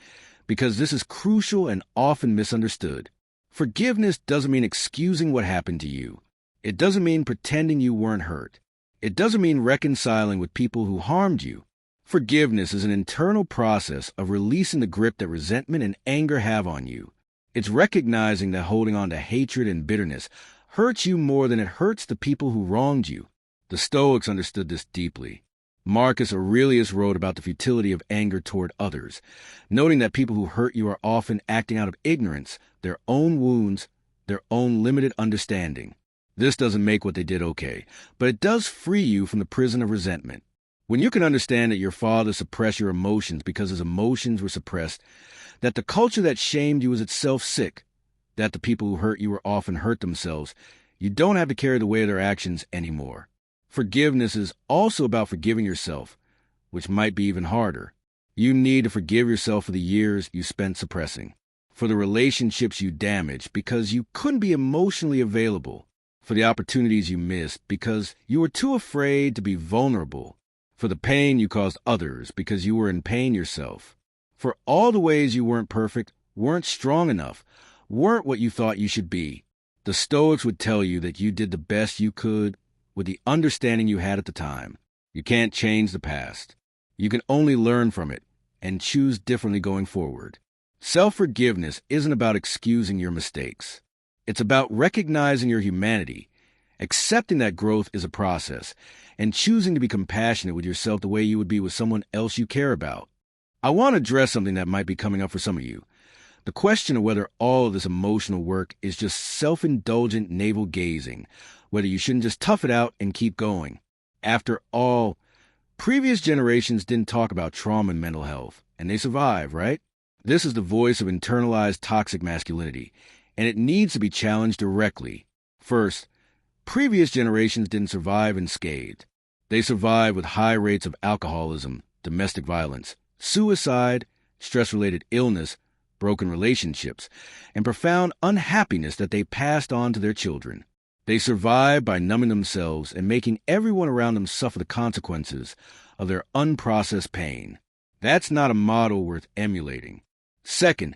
because this is crucial and often misunderstood. Forgiveness doesn't mean excusing what happened to you. It doesn't mean pretending you weren't hurt. It doesn't mean reconciling with people who harmed you. Forgiveness is an internal process of releasing the grip that resentment and anger have on you. It's recognizing that holding on to hatred and bitterness hurts you more than it hurts the people who wronged you. The Stoics understood this deeply. Marcus Aurelius wrote about the futility of anger toward others, noting that people who hurt you are often acting out of ignorance, their own wounds, their own limited understanding. This doesn't make what they did okay, but it does free you from the prison of resentment. When you can understand that your father suppressed your emotions because his emotions were suppressed, that the culture that shamed you was itself sick, that the people who hurt you were often hurt themselves, you don't have to carry the weight of their actions anymore. Forgiveness is also about forgiving yourself, which might be even harder. You need to forgive yourself for the years you spent suppressing, for the relationships you damaged because you couldn't be emotionally available, for the opportunities you missed because you were too afraid to be vulnerable, for the pain you caused others because you were in pain yourself, for all the ways you weren't perfect, weren't strong enough, weren't what you thought you should be. The Stoics would tell you that you did the best you could with the understanding you had at the time. You can't change the past. You can only learn from it and choose differently going forward. Self-forgiveness isn't about excusing your mistakes. It's about recognizing your humanity, accepting that growth is a process, and choosing to be compassionate with yourself the way you would be with someone else you care about. I want to address something that might be coming up for some of you. The question of whether all of this emotional work is just self-indulgent navel-gazing, whether you shouldn't just tough it out and keep going. After all, previous generations didn't talk about trauma and mental health, and they survived, right? This is the voice of internalized toxic masculinity, and it needs to be challenged directly. First, previous generations didn't survive unscathed. They survived with high rates of alcoholism, domestic violence, suicide, stress-related illness, broken relationships, and profound unhappiness that they passed on to their children. They survived by numbing themselves and making everyone around them suffer the consequences of their unprocessed pain. That's not a model worth emulating. Second,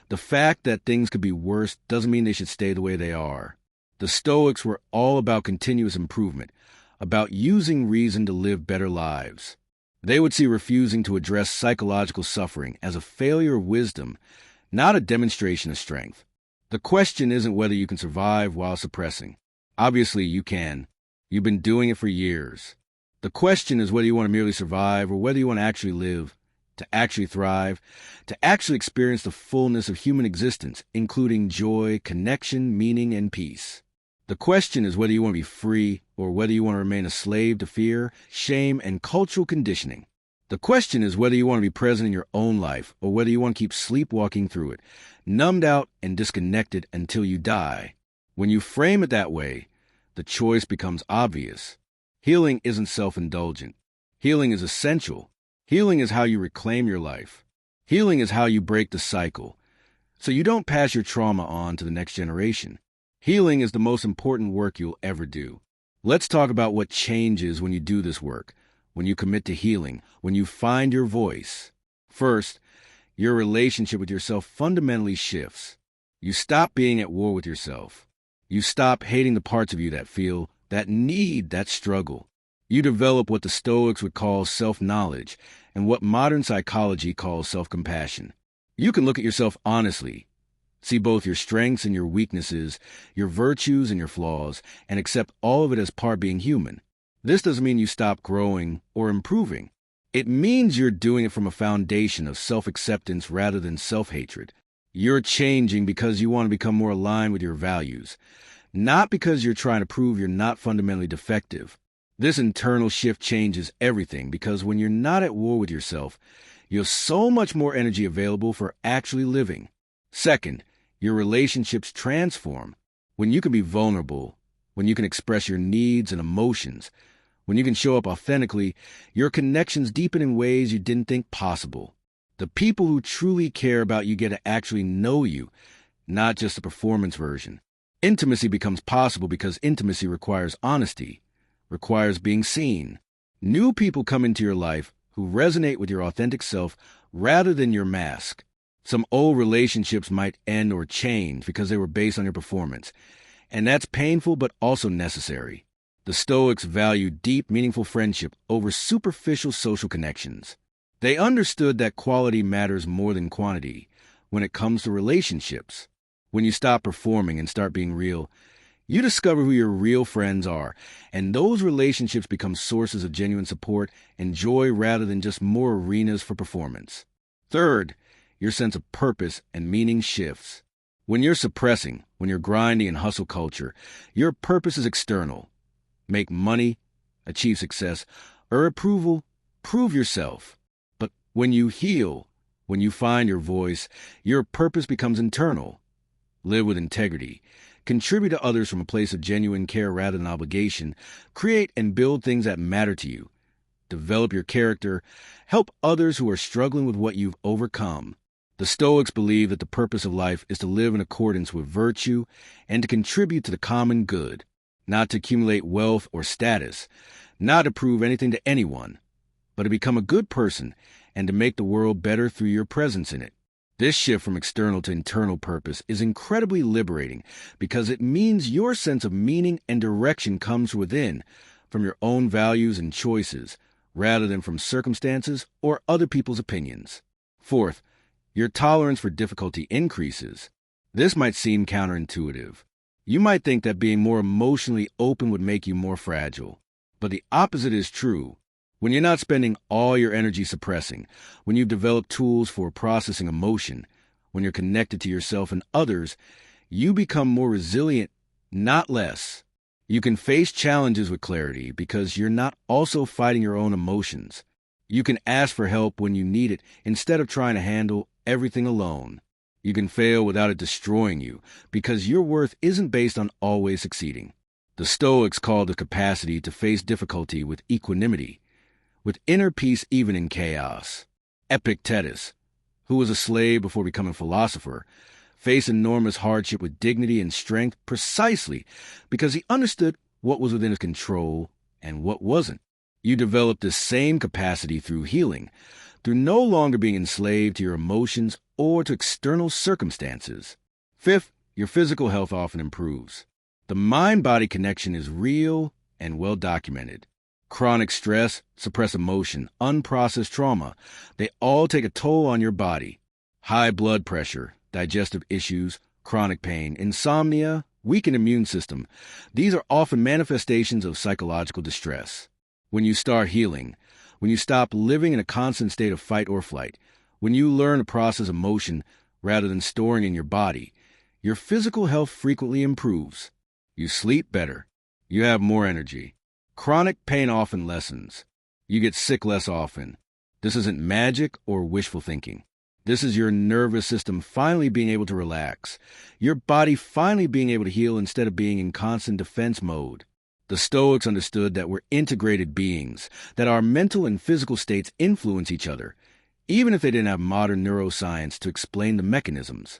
the fact that things could be worse doesn't mean they should stay the way they are. The Stoics were all about continuous improvement, about using reason to live better lives. They would see refusing to address psychological suffering as a failure of wisdom, not a demonstration of strength. The question isn't whether you can survive while suppressing. Obviously, you can. You've been doing it for years. The question is whether you want to merely survive or whether you want to actually live, to actually thrive, to actually experience the fullness of human existence, including joy, connection, meaning, and peace. The question is whether you want to be free or whether you want to remain a slave to fear, shame, and cultural conditioning. The question is whether you want to be present in your own life or whether you want to keep sleepwalking through it, numbed out and disconnected until you die. When you frame it that way, the choice becomes obvious. Healing isn't self-indulgent. Healing is essential. Healing is how you reclaim your life. Healing is how you break the cycle, so you don't pass your trauma on to the next generation. Healing is the most important work you'll ever do. Let's talk about what changes when you do this work, when you commit to healing, when you find your voice. First, your relationship with yourself fundamentally shifts. You stop being at war with yourself. You stop hating the parts of you that feel, that need, that struggle. You develop what the Stoics would call self-knowledge and what modern psychology calls self-compassion. You can look at yourself honestly, see both your strengths and your weaknesses, your virtues and your flaws, and accept all of it as part being human. This doesn't mean you stop growing or improving. It means you're doing it from a foundation of self-acceptance rather than self-hatred. You're changing because you want to become more aligned with your values, not because you're trying to prove you're not fundamentally defective. This internal shift changes everything because when you're not at war with yourself, you have so much more energy available for actually living. Second, your relationships transform. When you can be vulnerable, when you can express your needs and emotions, When you can show up authentically, your connections deepen in ways you didn't think possible. The people who truly care about you get to actually know you, not just a performance version. Intimacy becomes possible because intimacy requires honesty, requires being seen. New people come into your life who resonate with your authentic self rather than your mask. Some old relationships might end or change because they were based on your performance, and that's painful but also necessary. The Stoics valued deep, meaningful friendship over superficial social connections. They understood that quality matters more than quantity when it comes to relationships. When you stop performing and start being real, you discover who your real friends are, and those relationships become sources of genuine support and joy rather than just more arenas for performance. Third, your sense of purpose and meaning shifts. When you're suppressing, when you're grinding in hustle culture, your purpose is external. Make money, achieve success, or approval, prove yourself. But when you heal, when you find your voice, your purpose becomes internal. Live with integrity. Contribute to others from a place of genuine care rather than obligation. Create and build things that matter to you. Develop your character. Help others who are struggling with what you've overcome. The Stoics believe that the purpose of life is to live in accordance with virtue and to contribute to the common good, not to accumulate wealth or status, not to prove anything to anyone, but to become a good person and to make the world better through your presence in it. This shift from external to internal purpose is incredibly liberating because it means your sense of meaning and direction comes within, from your own values and choices, rather than from circumstances or other people's opinions. Fourth, your tolerance for difficulty increases. This might seem counterintuitive. You might think that being more emotionally open would make you more fragile, but the opposite is true. When you're not spending all your energy suppressing, when you've developed tools for processing emotion, when you're connected to yourself and others, you become more resilient, not less. You can face challenges with clarity because you're not also fighting your own emotions. You can ask for help when you need it instead of trying to handle everything alone. You can fail without it destroying you because your worth isn't based on always succeeding. The Stoics called the capacity to face difficulty with equanimity, with inner peace even in chaos. Epictetus, who was a slave before becoming a philosopher, faced enormous hardship with dignity and strength precisely because he understood what was within his control and what wasn't. You develop this same capacity through healing, through no longer being enslaved to your emotions or to external circumstances. Fifth, your physical health often improves. The mind-body connection is real and well documented. Chronic stress, suppressed emotion, unprocessed trauma, they all take a toll on your body. High blood pressure, digestive issues, chronic pain, insomnia, weakened immune system. These are often manifestations of psychological distress. When you start healing, when you stop living in a constant state of fight or flight, when you learn to process emotion rather than storing in your body, your physical health frequently improves. You sleep better. You have more energy. Chronic pain often lessens. You get sick less often. This isn't magic or wishful thinking. This is your nervous system finally being able to relax, your body finally being able to heal instead of being in constant defense mode. The Stoics understood that we're integrated beings, that our mental and physical states influence each other, even if they didn't have modern neuroscience to explain the mechanisms.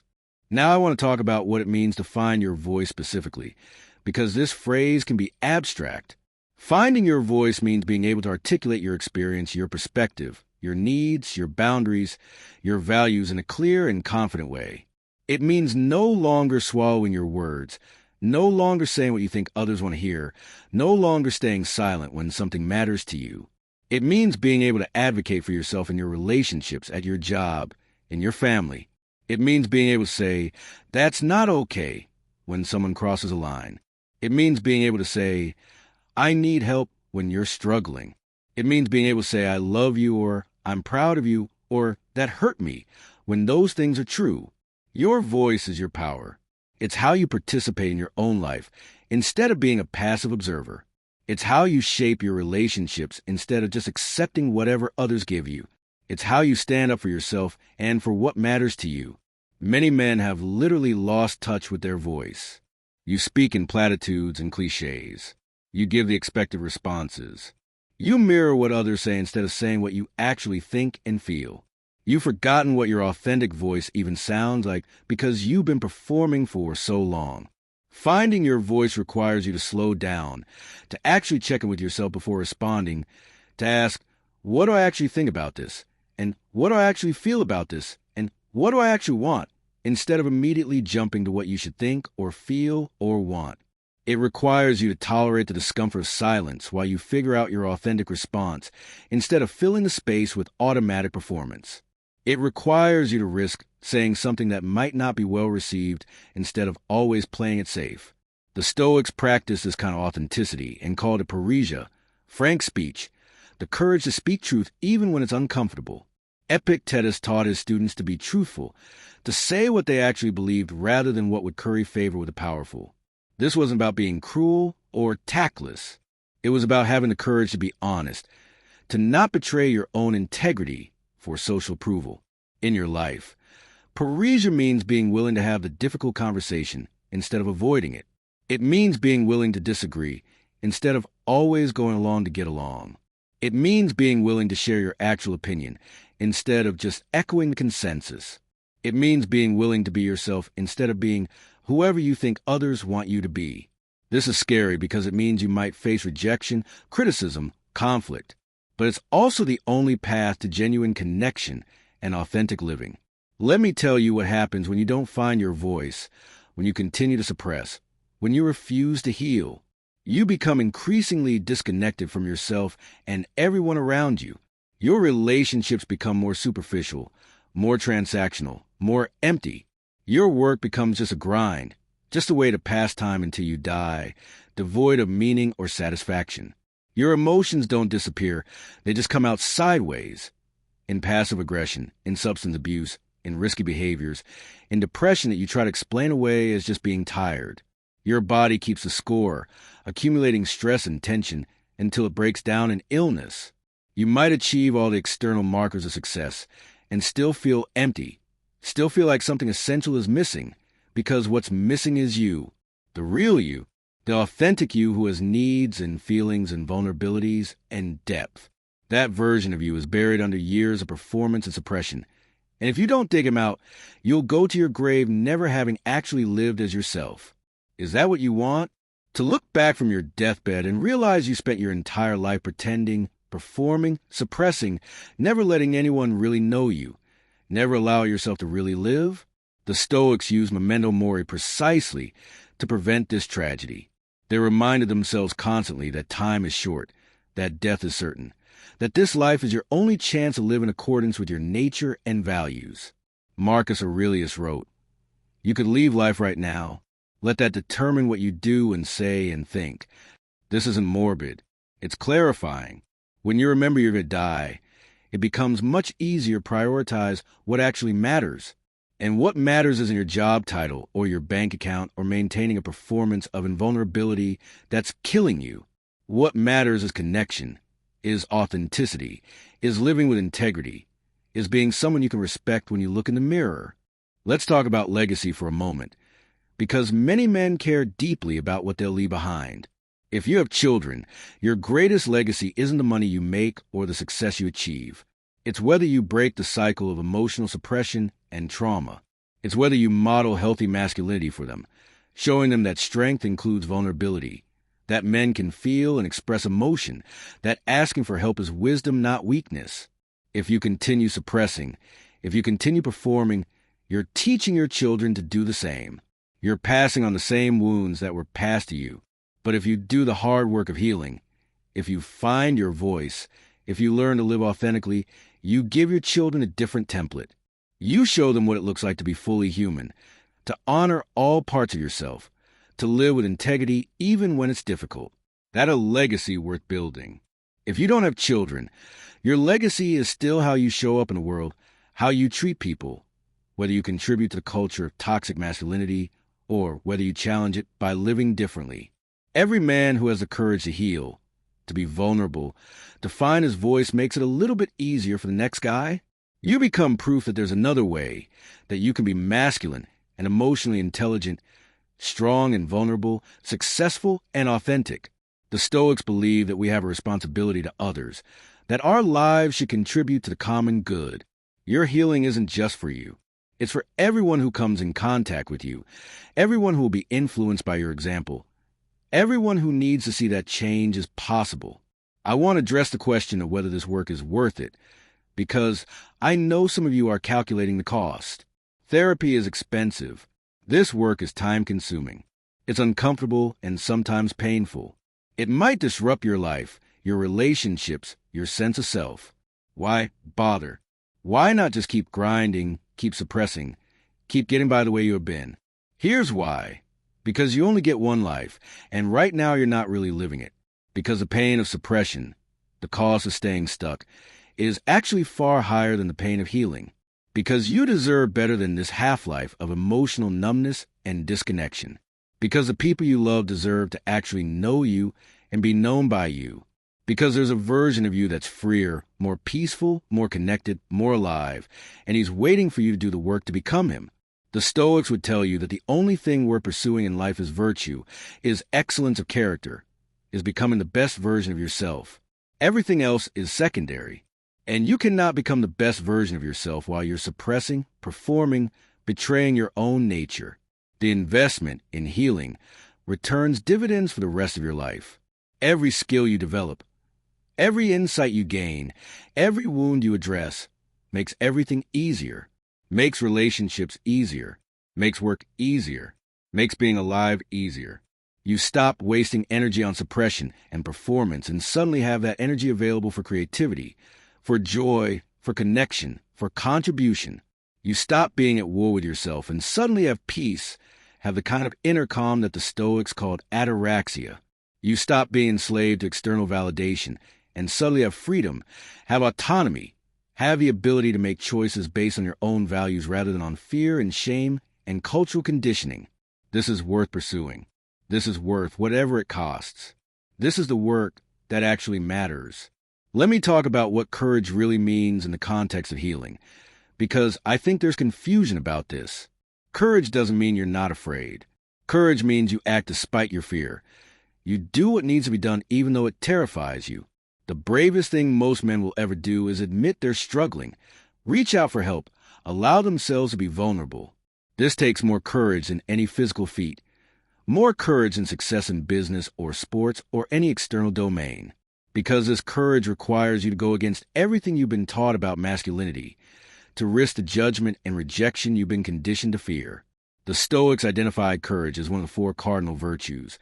Now I want to talk about what it means to find your voice specifically, because this phrase can be abstract. Finding your voice means being able to articulate your experience, your perspective, your needs, your boundaries, your values in a clear and confident way. It means no longer swallowing your words, no longer saying what you think others want to hear, no longer staying silent when something matters to you. It means being able to advocate for yourself in your relationships, at your job, in your family. It means being able to say, "That's not okay," when someone crosses a line. It means being able to say, "I need help," when you're struggling. It means being able to say, "I love you," or "I'm proud of you," or "that hurt me," when those things are true. Your voice is your power. It's how you participate in your own life instead of being a passive observer. It's how you shape your relationships instead of just accepting whatever others give you. It's how you stand up for yourself and for what matters to you. Many men have literally lost touch with their voice. You speak in platitudes and cliches. You give the expected responses. You mirror what others say instead of saying what you actually think and feel. You've forgotten what your authentic voice even sounds like because you've been performing for so long. Finding your voice requires you to slow down, to actually check in with yourself before responding, to ask, what do I actually think about this? And what do I actually feel about this? And what do I actually want? Instead of immediately jumping to what you should think or feel or want. It requires you to tolerate the discomfort of silence while you figure out your authentic response, instead of filling the space with automatic performance. It requires you to risk saying something that might not be well received instead of always playing it safe. The Stoics practiced this kind of authenticity and called it parrhesia, frank speech, the courage to speak truth even when it's uncomfortable. Epictetus taught his students to be truthful, to say what they actually believed rather than what would curry favor with the powerful. This wasn't about being cruel or tactless. It was about having the courage to be honest, to not betray your own integrity for social approval in your life. Parrhesia means being willing to have the difficult conversation instead of avoiding it. It means being willing to disagree instead of always going along to get along. It means being willing to share your actual opinion instead of just echoing the consensus. It means being willing to be yourself instead of being whoever you think others want you to be. This is scary because it means you might face rejection, criticism, conflict. But it's also the only path to genuine connection and authentic living. Let me tell you what happens when you don't find your voice, when you continue to suppress, when you refuse to heal. You become increasingly disconnected from yourself and everyone around you. Your relationships become more superficial, more transactional, more empty. Your work becomes just a grind, just a way to pass time until you die, devoid of meaning or satisfaction. Your emotions don't disappear, they just come out sideways. In passive aggression, in substance abuse, in risky behaviors, in depression that you try to explain away as just being tired. Your body keeps a score, accumulating stress and tension until it breaks down in illness. You might achieve all the external markers of success and still feel empty, still feel like something essential is missing, because what's missing is you, the real you. The authentic you who has needs and feelings and vulnerabilities and depth. That version of you is buried under years of performance and suppression. And if you don't dig him out, you'll go to your grave never having actually lived as yourself. Is that what you want? To look back from your deathbed and realize you spent your entire life pretending, performing, suppressing, never letting anyone really know you, never allow yourself to really live? The Stoics used memento mori precisely to prevent this tragedy. They reminded themselves constantly that time is short, that death is certain, that this life is your only chance to live in accordance with your nature and values. Marcus Aurelius wrote, "You could leave life right now. Let that determine what you do and say and think." This isn't morbid. It's clarifying. When you remember you're going to die, it becomes much easier to prioritize what actually matters. And what matters isn't your job title or your bank account or maintaining a performance of invulnerability that's killing you. What matters is connection, is authenticity, is living with integrity, is being someone you can respect when you look in the mirror. Let's talk about legacy for a moment, because many men care deeply about what they'll leave behind. If you have children, your greatest legacy isn't the money you make or the success you achieve. It's whether you break the cycle of emotional suppression and trauma. It's whether you model healthy masculinity for them, showing them that strength includes vulnerability, that men can feel and express emotion, that asking for help is wisdom, not weakness. If you continue suppressing, if you continue performing, you're teaching your children to do the same. You're passing on the same wounds that were passed to you. But if you do the hard work of healing, if you find your voice, if you learn to live authentically, you give your children a different template. You show them what it looks like to be fully human, to honor all parts of yourself, to live with integrity even when it's difficult. That's a legacy worth building. If you don't have children, your legacy is still how you show up in the world, how you treat people, whether you contribute to the culture of toxic masculinity or whether you challenge it by living differently. Every man who has the courage to heal, to be vulnerable, to find his voice makes it a little bit easier for the next guy. You become proof that there's another way, that you can be masculine and emotionally intelligent, strong and vulnerable, successful and authentic. The Stoics believe that we have a responsibility to others, that our lives should contribute to the common good. Your healing isn't just for you. It's for everyone who comes in contact with you, everyone who will be influenced by your example, everyone who needs to see that change is possible. I want to address the question of whether this work is worth it, because I know some of you are calculating the cost. Therapy is expensive. This work is time-consuming. It's uncomfortable and sometimes painful. It might disrupt your life, your relationships, your sense of self. Why bother? Why not just keep grinding, keep suppressing, keep getting by the way you have been? Here's why. Because you only get one life, and right now you're not really living it. Because the pain of suppression, the cost of staying stuck, is actually far higher than the pain of healing. Because you deserve better than this half-life of emotional numbness and disconnection. Because the people you love deserve to actually know you and be known by you. Because there's a version of you that's freer, more peaceful, more connected, more alive, and he's waiting for you to do the work to become him. The Stoics would tell you that the only thing worth pursuing in life is virtue, is excellence of character, is becoming the best version of yourself. Everything else is secondary. And you cannot become the best version of yourself while you're suppressing, performing, betraying your own nature. The investment in healing returns dividends for the rest of your life. Every skill you develop, every insight you gain, every wound you address makes everything easier, makes relationships easier, makes work easier, makes being alive easier. You stop wasting energy on suppression and performance and suddenly have that energy available for creativity, for joy, for connection, for contribution. You stop being at war with yourself and suddenly have peace, have the kind of inner calm that the Stoics called ataraxia. You stop being enslaved to external validation and suddenly have freedom, have autonomy, have the ability to make choices based on your own values rather than on fear and shame and cultural conditioning. This is worth pursuing. This is worth whatever it costs. This is the work that actually matters. Let me talk about what courage really means in the context of healing, because I think there's confusion about this. Courage doesn't mean you're not afraid. Courage means you act despite your fear. You do what needs to be done even though it terrifies you. The bravest thing most men will ever do is admit they're struggling, reach out for help, allow themselves to be vulnerable. This takes more courage than any physical feat, more courage than success in business or sports or any external domain. Because this courage requires you to go against everything you've been taught about masculinity, to risk the judgment and rejection you've been conditioned to fear. The Stoics identified courage as one of the 4 cardinal virtues,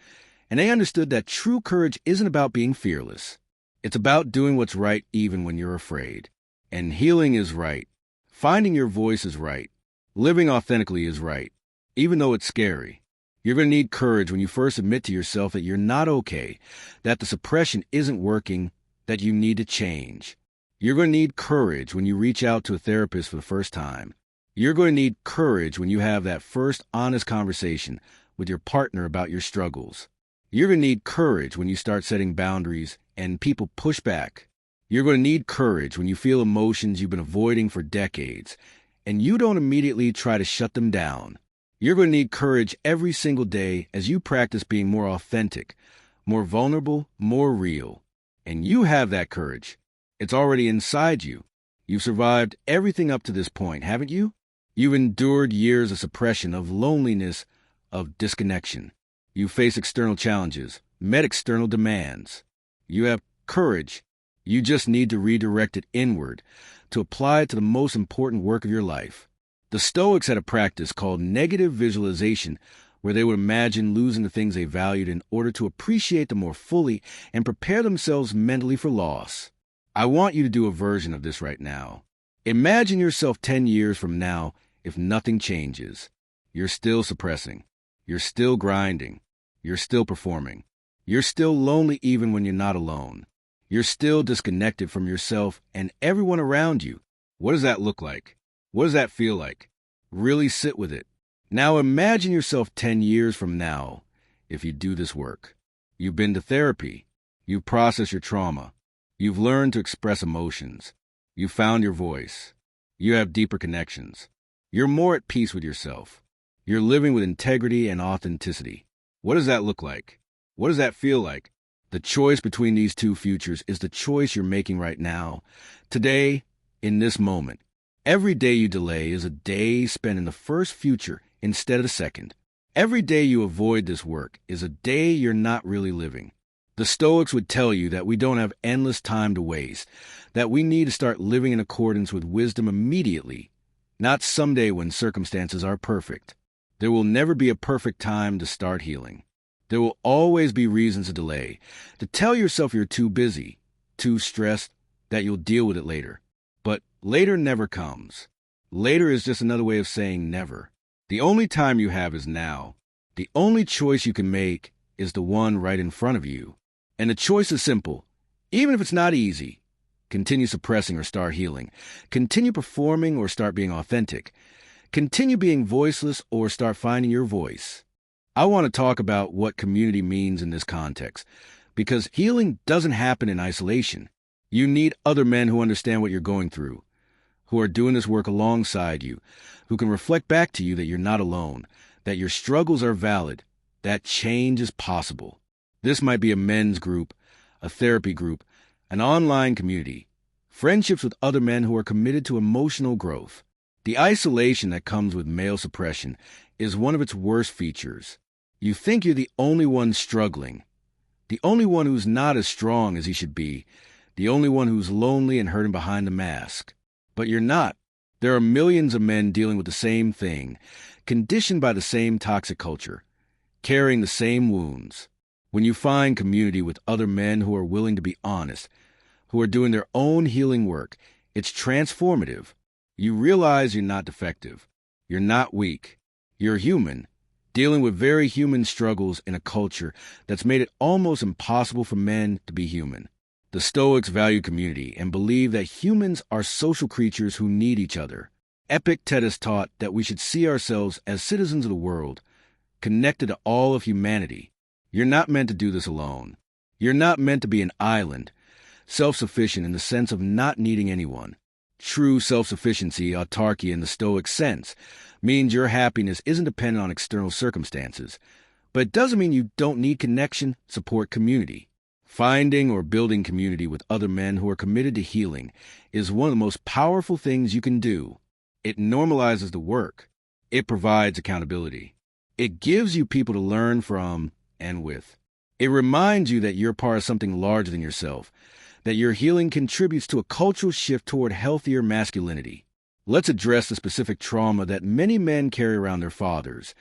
and they understood that true courage isn't about being fearless. It's about doing what's right even when you're afraid. And healing is right. Finding your voice is right. Living authentically is right, even though it's scary. You're going to need courage when you first admit to yourself that you're not okay, that the suppression isn't working, that you need to change. You're going to need courage when you reach out to a therapist for the first time. You're going to need courage when you have that first honest conversation with your partner about your struggles. You're going to need courage when you start setting boundaries and people push back. You're going to need courage when you feel emotions you've been avoiding for decades, and you don't immediately try to shut them down. You're going to need courage every single day as you practice being more authentic, more vulnerable, more real. And you have that courage. It's already inside you. You've survived everything up to this point, haven't you? You've endured years of suppression, of loneliness, of disconnection. You've faced external challenges, met external demands. You have courage. You just need to redirect it inward, to apply it to the most important work of your life. The Stoics had a practice called negative visualization, where they would imagine losing the things they valued in order to appreciate them more fully and prepare themselves mentally for loss. I want you to do a version of this right now. Imagine yourself 10 years from now if nothing changes. You're still suppressing. You're still grinding. You're still performing. You're still lonely even when you're not alone. You're still disconnected from yourself and everyone around you. What does that look like? What does that feel like? Really sit with it. Now imagine yourself 10 years from now if you do this work. You've been to therapy. You've processed your trauma. You've learned to express emotions. You've found your voice. You have deeper connections. You're more at peace with yourself. You're living with integrity and authenticity. What does that look like? What does that feel like? The choice between these two futures is the choice you're making right now, today, in this moment. Every day you delay is a day spent in the first future instead of the second. Every day you avoid this work is a day you're not really living. The Stoics would tell you that we don't have endless time to waste, that we need to start living in accordance with wisdom immediately, not someday when circumstances are perfect. There will never be a perfect time to start healing. There will always be reasons to delay, to tell yourself you're too busy, too stressed, that you'll deal with it later. But later never comes. Later is just another way of saying never. The only time you have is now. The only choice you can make is the one right in front of you. And the choice is simple. Even if it's not easy, continue suppressing or start healing. Continue performing or start being authentic. Continue being voiceless or start finding your voice. I want to talk about what community means in this context, because healing doesn't happen in isolation. You need other men who understand what you're going through, who are doing this work alongside you, who can reflect back to you that you're not alone, that your struggles are valid, that change is possible. This might be a men's group, a therapy group, an online community, friendships with other men who are committed to emotional growth. The isolation that comes with male suppression is one of its worst features. You think you're the only one struggling, the only one who's not as strong as he should be, the only one who's lonely and hurting behind the mask. But you're not. There are millions of men dealing with the same thing, conditioned by the same toxic culture, carrying the same wounds. When you find community with other men who are willing to be honest, who are doing their own healing work, it's transformative. You realize you're not defective. You're not weak. You're human, dealing with very human struggles in a culture that's made it almost impossible for men to be human. The Stoics value community and believe that humans are social creatures who need each other. Epictetus taught that we should see ourselves as citizens of the world, connected to all of humanity. You're not meant to do this alone. You're not meant to be an island, self-sufficient in the sense of not needing anyone. True self-sufficiency, autarky in the Stoic sense, means your happiness isn't dependent on external circumstances. But it doesn't mean you don't need connection, support, community. Finding or building community with other men who are committed to healing is one of the most powerful things you can do. It normalizes the work. It provides accountability. It gives you people to learn from and with. It reminds you that you're part of something larger than yourself, that your healing contributes to a cultural shift toward healthier masculinity. Let's address the specific trauma that many men carry around their fathers,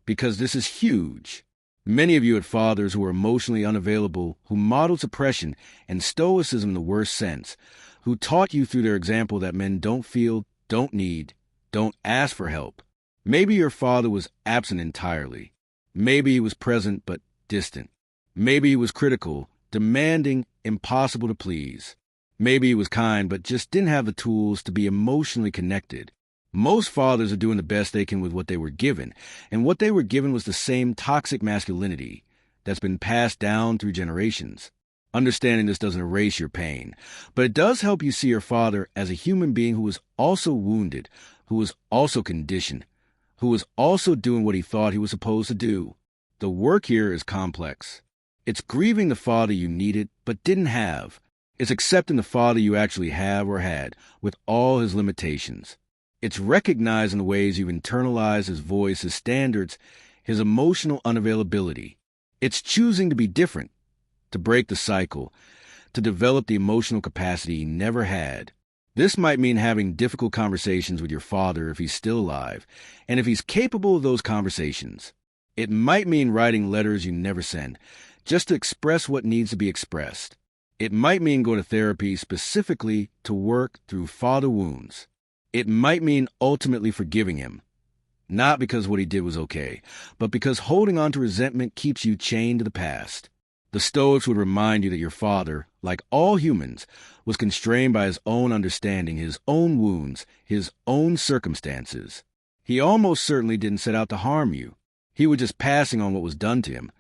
because this is huge. Many of you had fathers who were emotionally unavailable, who modeled suppression and stoicism in the worst sense, who taught you through their example that men don't feel, don't need, don't ask for help. Maybe your father was absent entirely. Maybe he was present but distant. Maybe he was critical, demanding, impossible to please. Maybe he was kind but just didn't have the tools to be emotionally connected. Most fathers are doing the best they can with what they were given, and what they were given was the same toxic masculinity that's been passed down through generations. Understanding this doesn't erase your pain, but it does help you see your father as a human being who was also wounded, who was also conditioned, who was also doing what he thought he was supposed to do. The work here is complex. It's grieving the father you needed but didn't have. It's accepting the father you actually have or had, with all his limitations. It's recognizing the ways you've internalized his voice, his standards, his emotional unavailability. It's choosing to be different, to break the cycle, to develop the emotional capacity he never had. This might mean having difficult conversations with your father if he's still alive, and if he's capable of those conversations. It might mean writing letters you never send, just to express what needs to be expressed. It might mean going to therapy specifically to work through father wounds. It might mean ultimately forgiving him, not because what he did was okay, but because holding on to resentment keeps you chained to the past. The Stoics would remind you that your father, like all humans, was constrained by his own understanding, his own wounds, his own circumstances. He almost certainly didn't set out to harm you. He was just passing on what was done to him,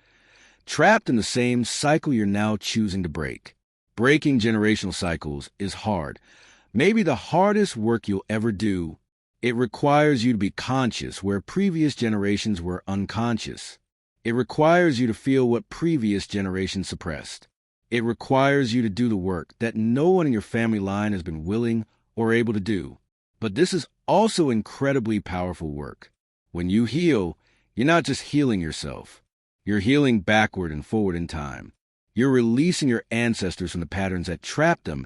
trapped in the same cycle you're now choosing to break. Breaking generational cycles is hard, maybe the hardest work you'll ever do. It requires you to be conscious where previous generations were unconscious. It requires you to feel what previous generations suppressed. It requires you to do the work that no one in your family line has been willing or able to do. But this is also incredibly powerful work. When you heal, you're not just healing yourself. You're healing backward and forward in time. You're releasing your ancestors from the patterns that trapped them,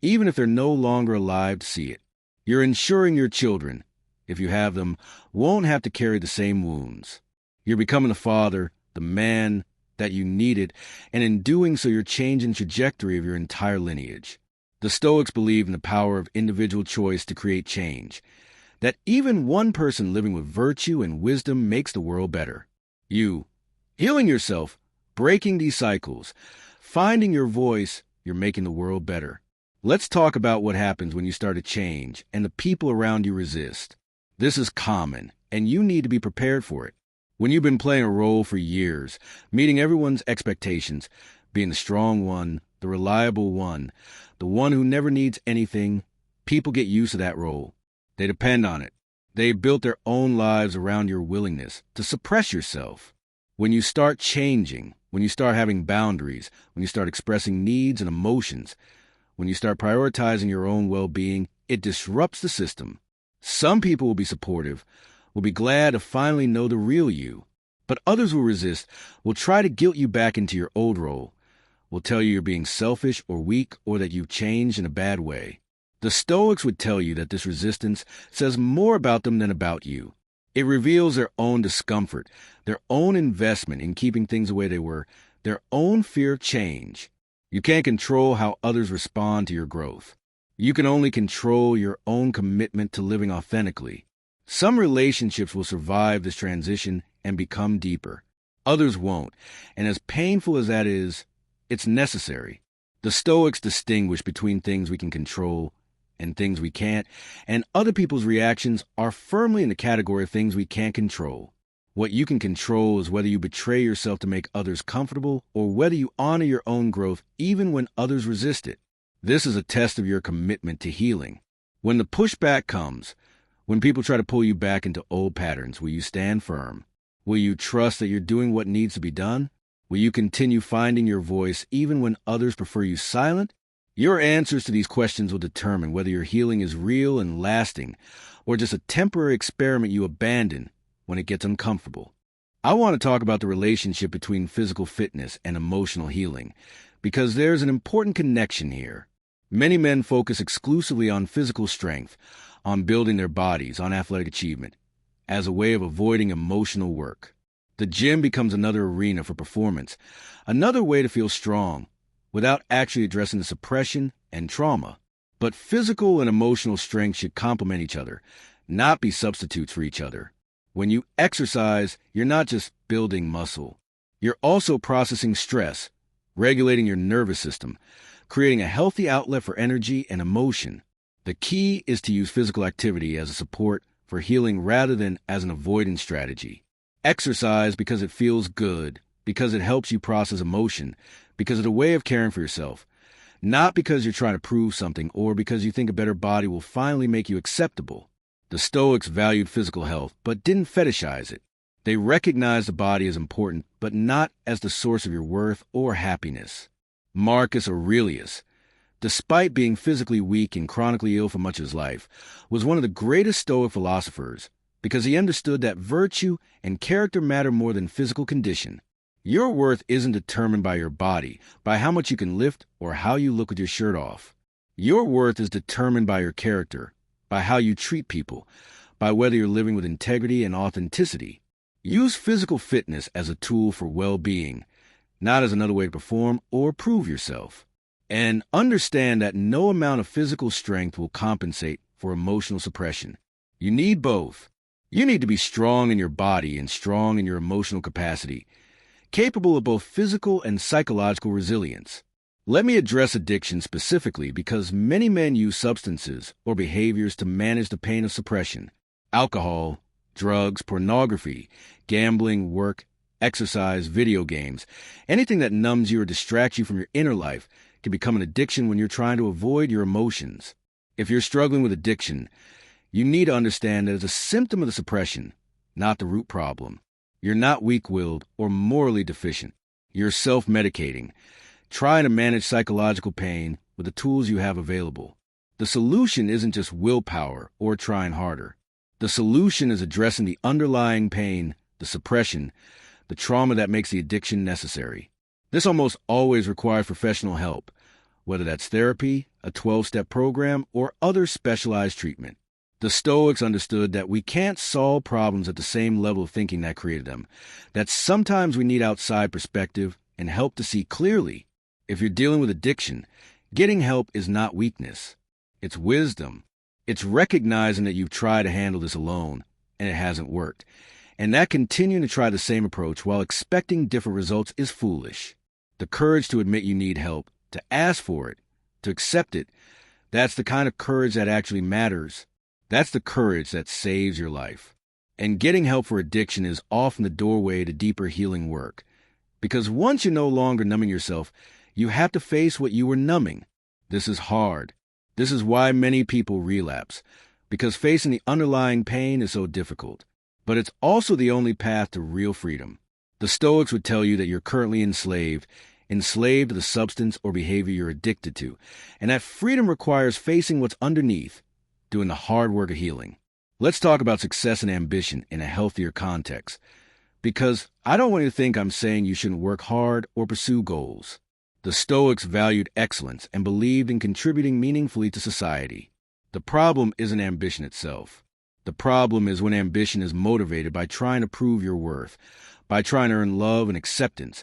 even if they're no longer alive to see it. You're ensuring your children, if you have them, won't have to carry the same wounds. You're becoming the father, the man that you needed, and in doing so you're changing the trajectory of your entire lineage. The Stoics believe in the power of individual choice to create change, that even one person living with virtue and wisdom makes the world better. You, healing yourself, breaking these cycles, finding your voice, you're making the world better. Let's talk about what happens when you start to change and the people around you resist. This is common, and you need to be prepared for it. When you've been playing a role for years, meeting everyone's expectations, being the strong one, the reliable one, the one who never needs anything, people get used to that role. They depend on it. They built their own lives around your willingness to suppress yourself. When you start changing, when you start having boundaries, when you start expressing needs and emotions, when you start prioritizing your own well-being, it disrupts the system. Some people will be supportive, will be glad to finally know the real you, but others will resist, will try to guilt you back into your old role, will tell you you're being selfish or weak or that you've changed in a bad way. The Stoics would tell you that this resistance says more about them than about you. It reveals their own discomfort, their own investment in keeping things the way they were, their own fear of change. You can't control how others respond to your growth. You can only control your own commitment to living authentically. Some relationships will survive this transition and become deeper. Others won't, and as painful as that is, it's necessary. The Stoics distinguish between things we can control and things we can't, and other people's reactions are firmly in the category of things we can't control. What you can control is whether you betray yourself to make others comfortable or whether you honor your own growth even when others resist it. This is a test of your commitment to healing. When the pushback comes, when people try to pull you back into old patterns, will you stand firm? Will you trust that you're doing what needs to be done? Will you continue finding your voice even when others prefer you silent? Your answers to these questions will determine whether your healing is real and lasting or just a temporary experiment you abandon when it gets uncomfortable. I want to talk about the relationship between physical fitness and emotional healing because there's an important connection here. Many men focus exclusively on physical strength, on building their bodies, on athletic achievement, as a way of avoiding emotional work. The gym becomes another arena for performance, another way to feel strong, without actually addressing the suppression and trauma. But physical and emotional strength should complement each other, not be substitutes for each other. When you exercise, you're not just building muscle. You're also processing stress, regulating your nervous system, creating a healthy outlet for energy and emotion. The key is to use physical activity as a support for healing rather than as an avoidance strategy. Exercise because it feels good, because it helps you process emotion, because it's a way of caring for yourself, not because you're trying to prove something or because you think a better body will finally make you acceptable. The Stoics valued physical health, but didn't fetishize it. They recognized the body as important, but not as the source of your worth or happiness. Marcus Aurelius, despite being physically weak and chronically ill for much of his life, was one of the greatest Stoic philosophers because he understood that virtue and character matter more than physical condition. Your worth isn't determined by your body, by how much you can lift, or how you look with your shirt off. Your worth is determined by your character, by how you treat people, by whether you're living with integrity and authenticity. Use physical fitness as a tool for well-being, not as another way to perform or prove yourself. And understand that no amount of physical strength will compensate for emotional suppression. You need both. You need to be strong in your body and strong in your emotional capacity, capable of both physical and psychological resilience. Let me address addiction specifically because many men use substances or behaviors to manage the pain of suppression. Alcohol, drugs, pornography, gambling, work, exercise, video games, anything that numbs you or distracts you from your inner life can become an addiction when you're trying to avoid your emotions. If you're struggling with addiction, you need to understand that it's a symptom of the suppression, not the root problem. You're not weak-willed or morally deficient. You're self-medicating, Try to manage psychological pain with the tools you have available. The solution isn't just willpower or trying harder. The solution is addressing the underlying pain, the suppression, the trauma that makes the addiction necessary. This almost always requires professional help, whether that's therapy, a 12-step program, or other specialized treatment. The Stoics understood that we can't solve problems at the same level of thinking that created them, that sometimes we need outside perspective and help to see clearly. If you're dealing with addiction, getting help is not weakness. It's wisdom. It's recognizing that you've tried to handle this alone, and it hasn't worked, and that continuing to try the same approach while expecting different results is foolish. The courage to admit you need help, to ask for it, to accept it, that's the kind of courage that actually matters. That's the courage that saves your life. And getting help for addiction is often the doorway to deeper healing work. Because once you're no longer numbing yourself, you have to face what you were numbing. This is hard. This is why many people relapse, because facing the underlying pain is so difficult. But it's also the only path to real freedom. The Stoics would tell you that you're currently enslaved to the substance or behavior you're addicted to, and that freedom requires facing what's underneath, doing the hard work of healing. Let's talk about success and ambition in a healthier context, because I don't want you to think I'm saying you shouldn't work hard or pursue goals. The Stoics valued excellence and believed in contributing meaningfully to society. The problem isn't ambition itself. The problem is when ambition is motivated by trying to prove your worth, by trying to earn love and acceptance,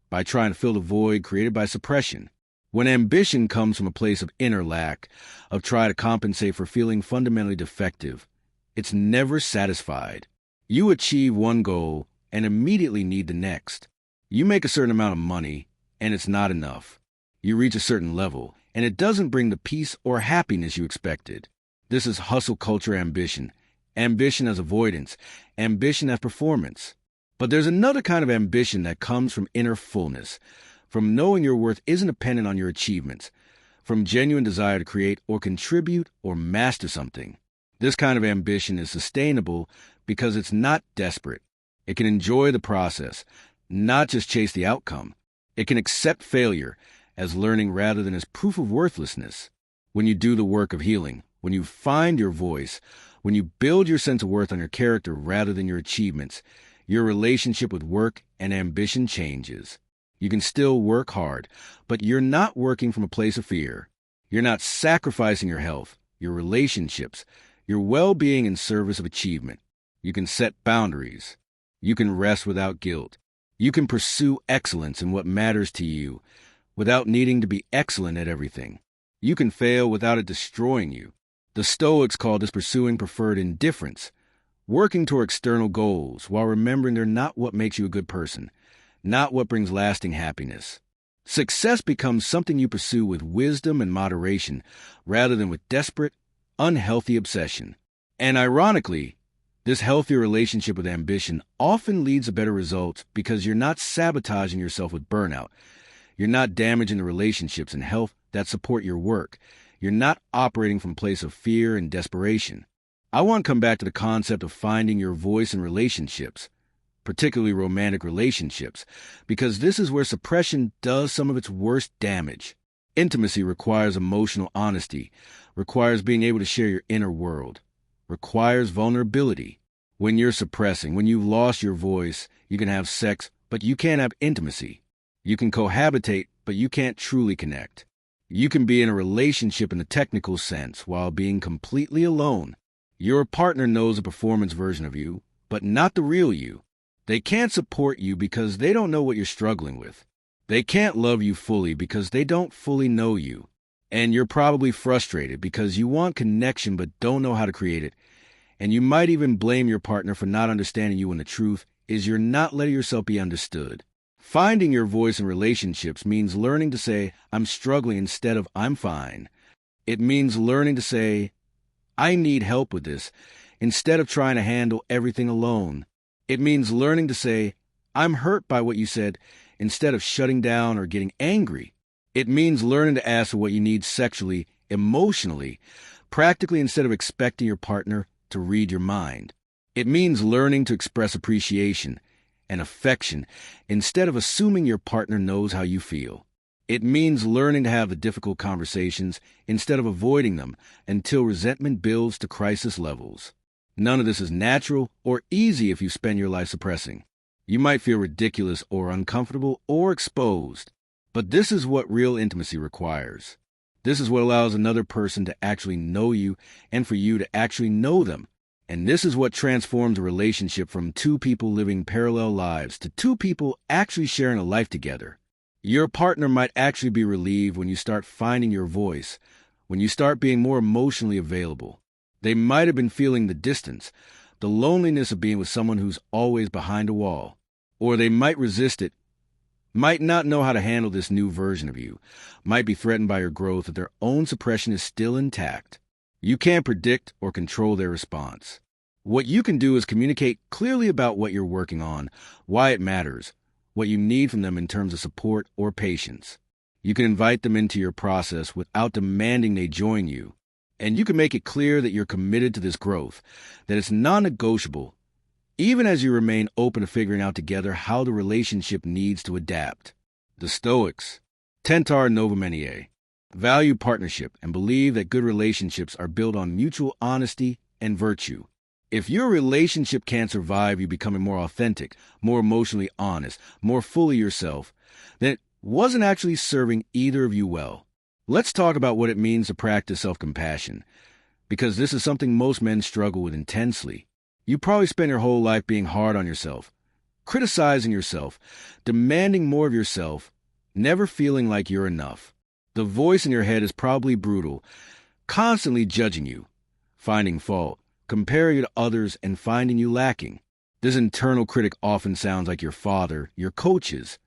by trying to fill the void created by suppression. When ambition comes from a place of inner lack, of trying to compensate for feeling fundamentally defective, it's never satisfied. You achieve one goal and immediately need the next. You make a certain amount of money, and it's not enough. You reach a certain level, and it doesn't bring the peace or happiness you expected. This is hustle culture ambition. Ambition as avoidance. Ambition as performance. But there's another kind of ambition that comes from inner fullness, from knowing your worth isn't dependent on your achievements, from genuine desire to create or contribute or master something. This kind of ambition is sustainable because it's not desperate. It can enjoy the process, not just chase the outcome. It can accept failure as learning rather than as proof of worthlessness. When you do the work of healing, when you find your voice, when you build your sense of worth on your character rather than your achievements, your relationship with work and ambition changes. You can still work hard, but you're not working from a place of fear. You're not sacrificing your health, your relationships, your well-being in service of achievement. You can set boundaries. You can rest without guilt. You can pursue excellence in what matters to you without needing to be excellent at everything. You can fail without it destroying you. The Stoics call this pursuing preferred indifference, working toward external goals while remembering they're not what makes you a good person, not what brings lasting happiness. Success becomes something you pursue with wisdom and moderation rather than with desperate, unhealthy obsession. And ironically, this healthier relationship with ambition often leads to better results because you're not sabotaging yourself with burnout. You're not damaging the relationships and health that support your work. You're not operating from a place of fear and desperation. I want to come back to the concept of finding your voice in relationships, particularly romantic relationships, because this is where suppression does some of its worst damage. Intimacy requires emotional honesty, requires being able to share your inner world, requires vulnerability. When you're suppressing, when you've lost your voice, you can have sex, but you can't have intimacy. You can cohabitate, but you can't truly connect. You can be in a relationship in the technical sense while being completely alone. Your partner knows a performance version of you, but not the real you. They can't support you because they don't know what you're struggling with. They can't love you fully because they don't fully know you. And you're probably frustrated because you want connection but don't know how to create it. And you might even blame your partner for not understanding you when the truth is you're not letting yourself be understood. Finding your voice in relationships means learning to say, I'm struggling instead of I'm fine. It means learning to say, I need help with this, instead of trying to handle everything alone. It means learning to say, I'm hurt by what you said, instead of shutting down or getting angry. It means learning to ask for what you need sexually, emotionally, practically instead of expecting your partner to read your mind. It means learning to express appreciation and affection instead of assuming your partner knows how you feel. It means learning to have the difficult conversations instead of avoiding them until resentment builds to crisis levels. None of this is natural or easy if you spend your life suppressing. You might feel ridiculous or uncomfortable or exposed, but this is what real intimacy requires. This is what allows another person to actually know you and for you to actually know them. And this is what transforms a relationship from two people living parallel lives to two people actually sharing a life together. Your partner might actually be relieved when you start finding your voice, when you start being more emotionally available. They might have been feeling the distance, the loneliness of being with someone who's always behind a wall. Or they might resist it, might not know how to handle this new version of you, might be threatened by your growth if their own suppression is still intact. You can't predict or control their response. What you can do is communicate clearly about what you're working on, why it matters, what you need from them in terms of support or patience. You can invite them into your process without demanding they join you. And you can make it clear that you're committed to this growth, that it's non-negotiable, even as you remain open to figuring out together how the relationship needs to adapt. The Stoics, tentar novum enie, value partnership and believe that good relationships are built on mutual honesty and virtue. If your relationship can't survive you becoming more authentic, more emotionally honest, more fully yourself, then it wasn't actually serving either of you well. Let's talk about what it means to practice self-compassion, because this is something most men struggle with intensely. You probably spend your whole life being hard on yourself, criticizing yourself, demanding more of yourself, never feeling like you're enough. The voice in your head is probably brutal, constantly judging you, finding fault, comparing you to others, and finding you lacking. This internal critic often sounds like your father, your coaches,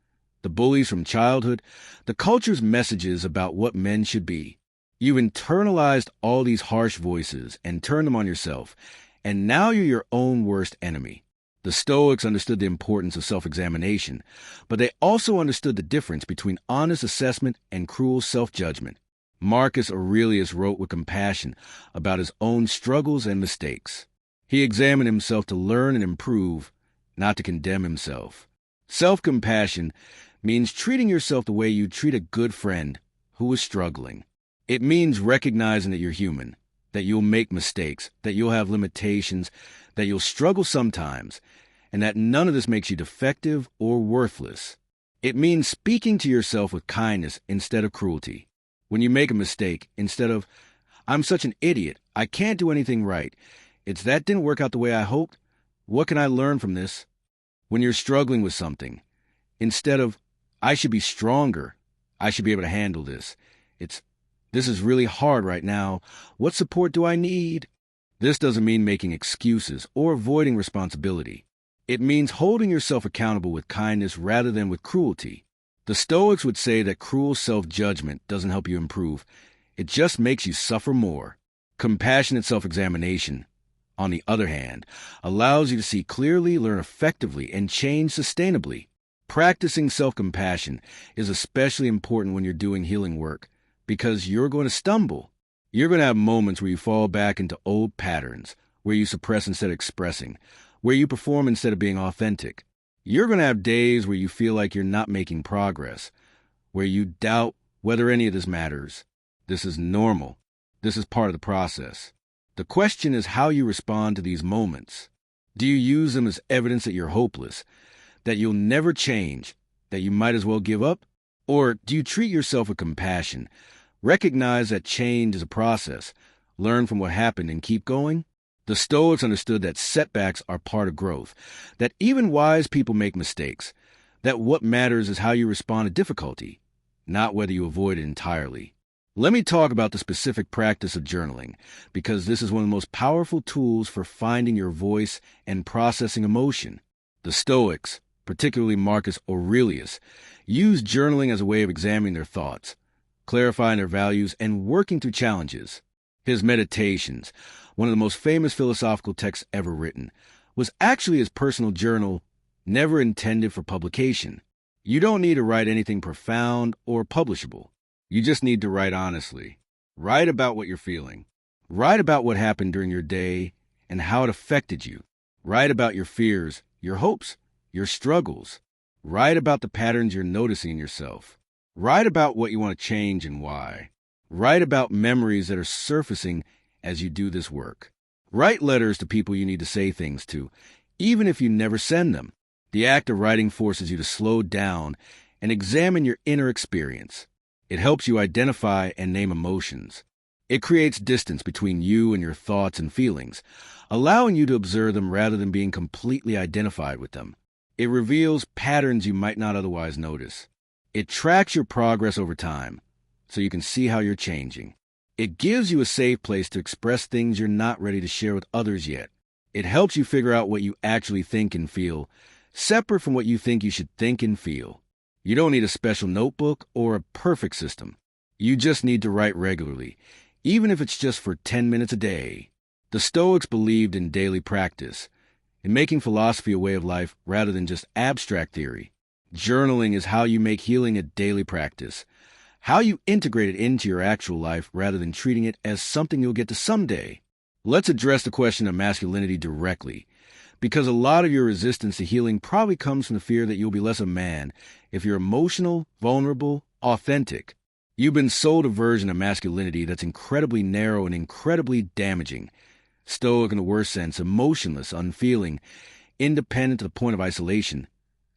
the bullies from childhood, the culture's messages about what men should be. You've internalized all these harsh voices and turned them on yourself, and now you're your own worst enemy. The Stoics understood the importance of self-examination, but they also understood the difference between honest assessment and cruel self-judgment. Marcus Aurelius wrote with compassion about his own struggles and mistakes. He examined himself to learn and improve, not to condemn himself. Self-compassion means treating yourself the way you treat a good friend who is struggling. It means recognizing that you're human, that you'll make mistakes, that you'll have limitations, that you'll struggle sometimes, and that none of this makes you defective or worthless. It means speaking to yourself with kindness instead of cruelty. When you make a mistake, instead of, "I'm such an idiot, I can't do anything right. That didn't work out the way I hoped. What can I learn from this?" When you're struggling with something, instead of, "I should be stronger, I should be able to handle this. This is really hard right now. What support do I need?" This doesn't mean making excuses or avoiding responsibility. It means holding yourself accountable with kindness rather than with cruelty. The Stoics would say that cruel self-judgment doesn't help you improve. It just makes you suffer more. Compassionate self-examination, on the other hand, allows you to see clearly, learn effectively, and change sustainably. Practicing self-compassion is especially important when you're doing healing work, because you're going to stumble. You're going to have moments where you fall back into old patterns, where you suppress instead of expressing, where you perform instead of being authentic. You're going to have days where you feel like you're not making progress, where you doubt whether any of this matters. This is normal. This is part of the process. The question is how you respond to these moments. Do you use them as evidence that you're hopeless, that you'll never change, that you might as well give up? Or do you treat yourself with compassion, recognize that change is a process, learn from what happened, and keep going? The Stoics understood that setbacks are part of growth, that even wise people make mistakes, that what matters is how you respond to difficulty, not whether you avoid it entirely. Let me talk about the specific practice of journaling, because this is one of the most powerful tools for finding your voice and processing emotion. The Stoics, particularly Marcus Aurelius, used journaling as a way of examining their thoughts, clarifying their values, and working through challenges. His Meditations, one of the most famous philosophical texts ever written, was actually his personal journal, never intended for publication. You don't need to write anything profound or publishable. You just need to write honestly. Write about what you're feeling. Write about what happened during your day and how it affected you. Write about your fears, your hopes, your struggles. Write about the patterns you're noticing in yourself. Write about what you want to change and why. Write about memories that are surfacing as you do this work. Write letters to people you need to say things to, even if you never send them. The act of writing forces you to slow down and examine your inner experience. It helps you identify and name emotions. It creates distance between you and your thoughts and feelings, allowing you to observe them rather than being completely identified with them. It reveals patterns you might not otherwise notice. It tracks your progress over time, so you can see how you're changing. It gives you a safe place to express things you're not ready to share with others yet. It helps you figure out what you actually think and feel, separate from what you think you should think and feel. You don't need a special notebook or a perfect system. You just need to write regularly, even if it's just for 10 minutes a day. The Stoics believed in daily practice, in making philosophy a way of life rather than just abstract theory. Journaling is how you make healing a daily practice, how you integrate it into your actual life rather than treating it as something you'll get to someday. Let's address the question of masculinity directly, because a lot of your resistance to healing probably comes from the fear that you'll be less a man if you're emotional, vulnerable, authentic. You've been sold a version of masculinity that's incredibly narrow and incredibly damaging. Stoic in the worst sense, emotionless, unfeeling, independent to the point of isolation,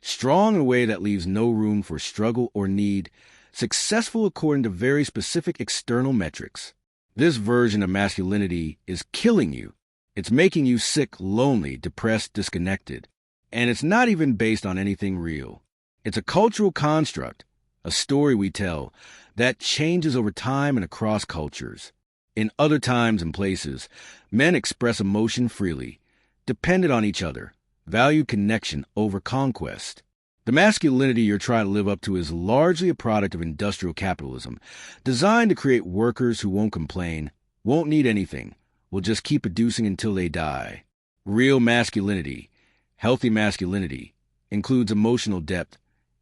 strong in a way that leaves no room for struggle or need, successful according to very specific external metrics. This version of masculinity is killing you. It's making you sick, lonely, depressed, disconnected. And it's not even based on anything real. It's a cultural construct, a story we tell, that changes over time and across cultures. In other times and places, men express emotion freely, depended on each other, valued connection over conquest. The masculinity you're trying to live up to is largely a product of industrial capitalism, designed to create workers who won't complain, won't need anything, will just keep producing until they die. Real masculinity, healthy masculinity, includes emotional depth,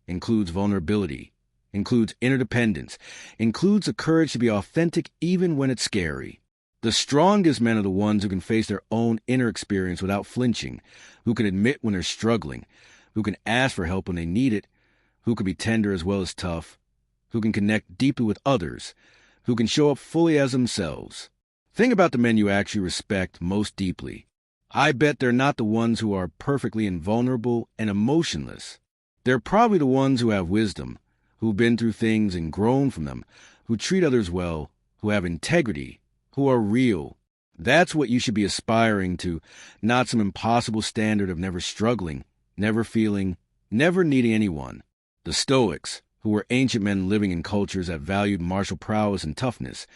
includes vulnerability, includes interdependence, includes the courage to be authentic even when it's scary. The strongest men are the ones who can face their own inner experience without flinching, who can admit when they're struggling, who can ask for help when they need it, who can be tender as well as tough, who can connect deeply with others, who can show up fully as themselves. Think about the men you actually respect most deeply. I bet they're not the ones who are perfectly invulnerable and emotionless. They're probably the ones who have wisdom, who've been through things and grown from them, who treat others well, who have integrity, who are real. That's what you should be aspiring to, not some impossible standard of never struggling, never feeling, never needing anyone. The Stoics, who were ancient men living in cultures that valued martial prowess and toughness,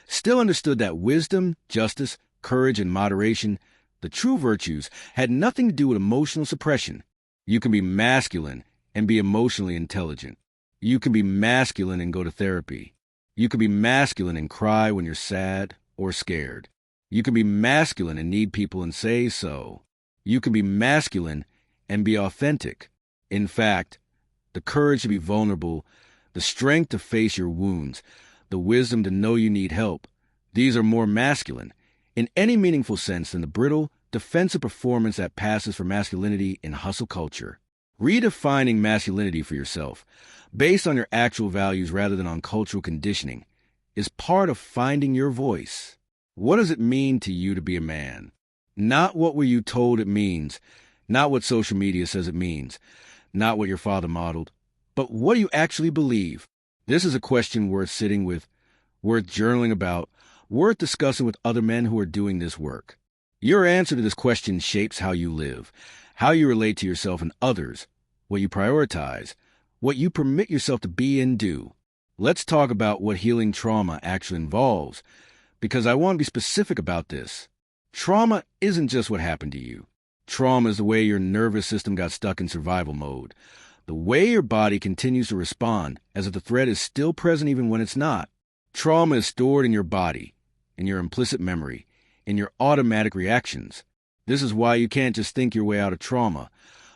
still understood that wisdom, justice, courage, and moderation, the true virtues, had nothing to do with emotional suppression. You can be masculine and be emotionally intelligent. You can be masculine and go to therapy. You can be masculine and cry when you're sad or scared. You can be masculine and need people and say so. You can be masculine and be authentic. In fact, the courage to be vulnerable, the strength to face your wounds, the wisdom to know you need help, these are more masculine, in any meaningful sense, than the brittle, defensive performance that passes for masculinity in hustle culture. Redefining masculinity for yourself, based on your actual values rather than on cultural conditioning, is part of finding your voice. What does it mean to you to be a man? Not what were you told it means, not what social media says it means, not what your father modeled, but what do you actually believe? This is a question worth sitting with, worth journaling about, worth discussing with other men who are doing this work. Your answer to this question shapes how you live, how you relate to yourself and others, what you prioritize, what you permit yourself to be and do. Let's talk about what healing trauma actually involves, because I want to be specific about this. Trauma isn't just what happened to you. Trauma is the way your nervous system got stuck in survival mode, the way your body continues to respond as if the threat is still present even when it's not. Trauma is stored in your body, in your implicit memory, in your automatic reactions. This is why you can't just think your way out of trauma,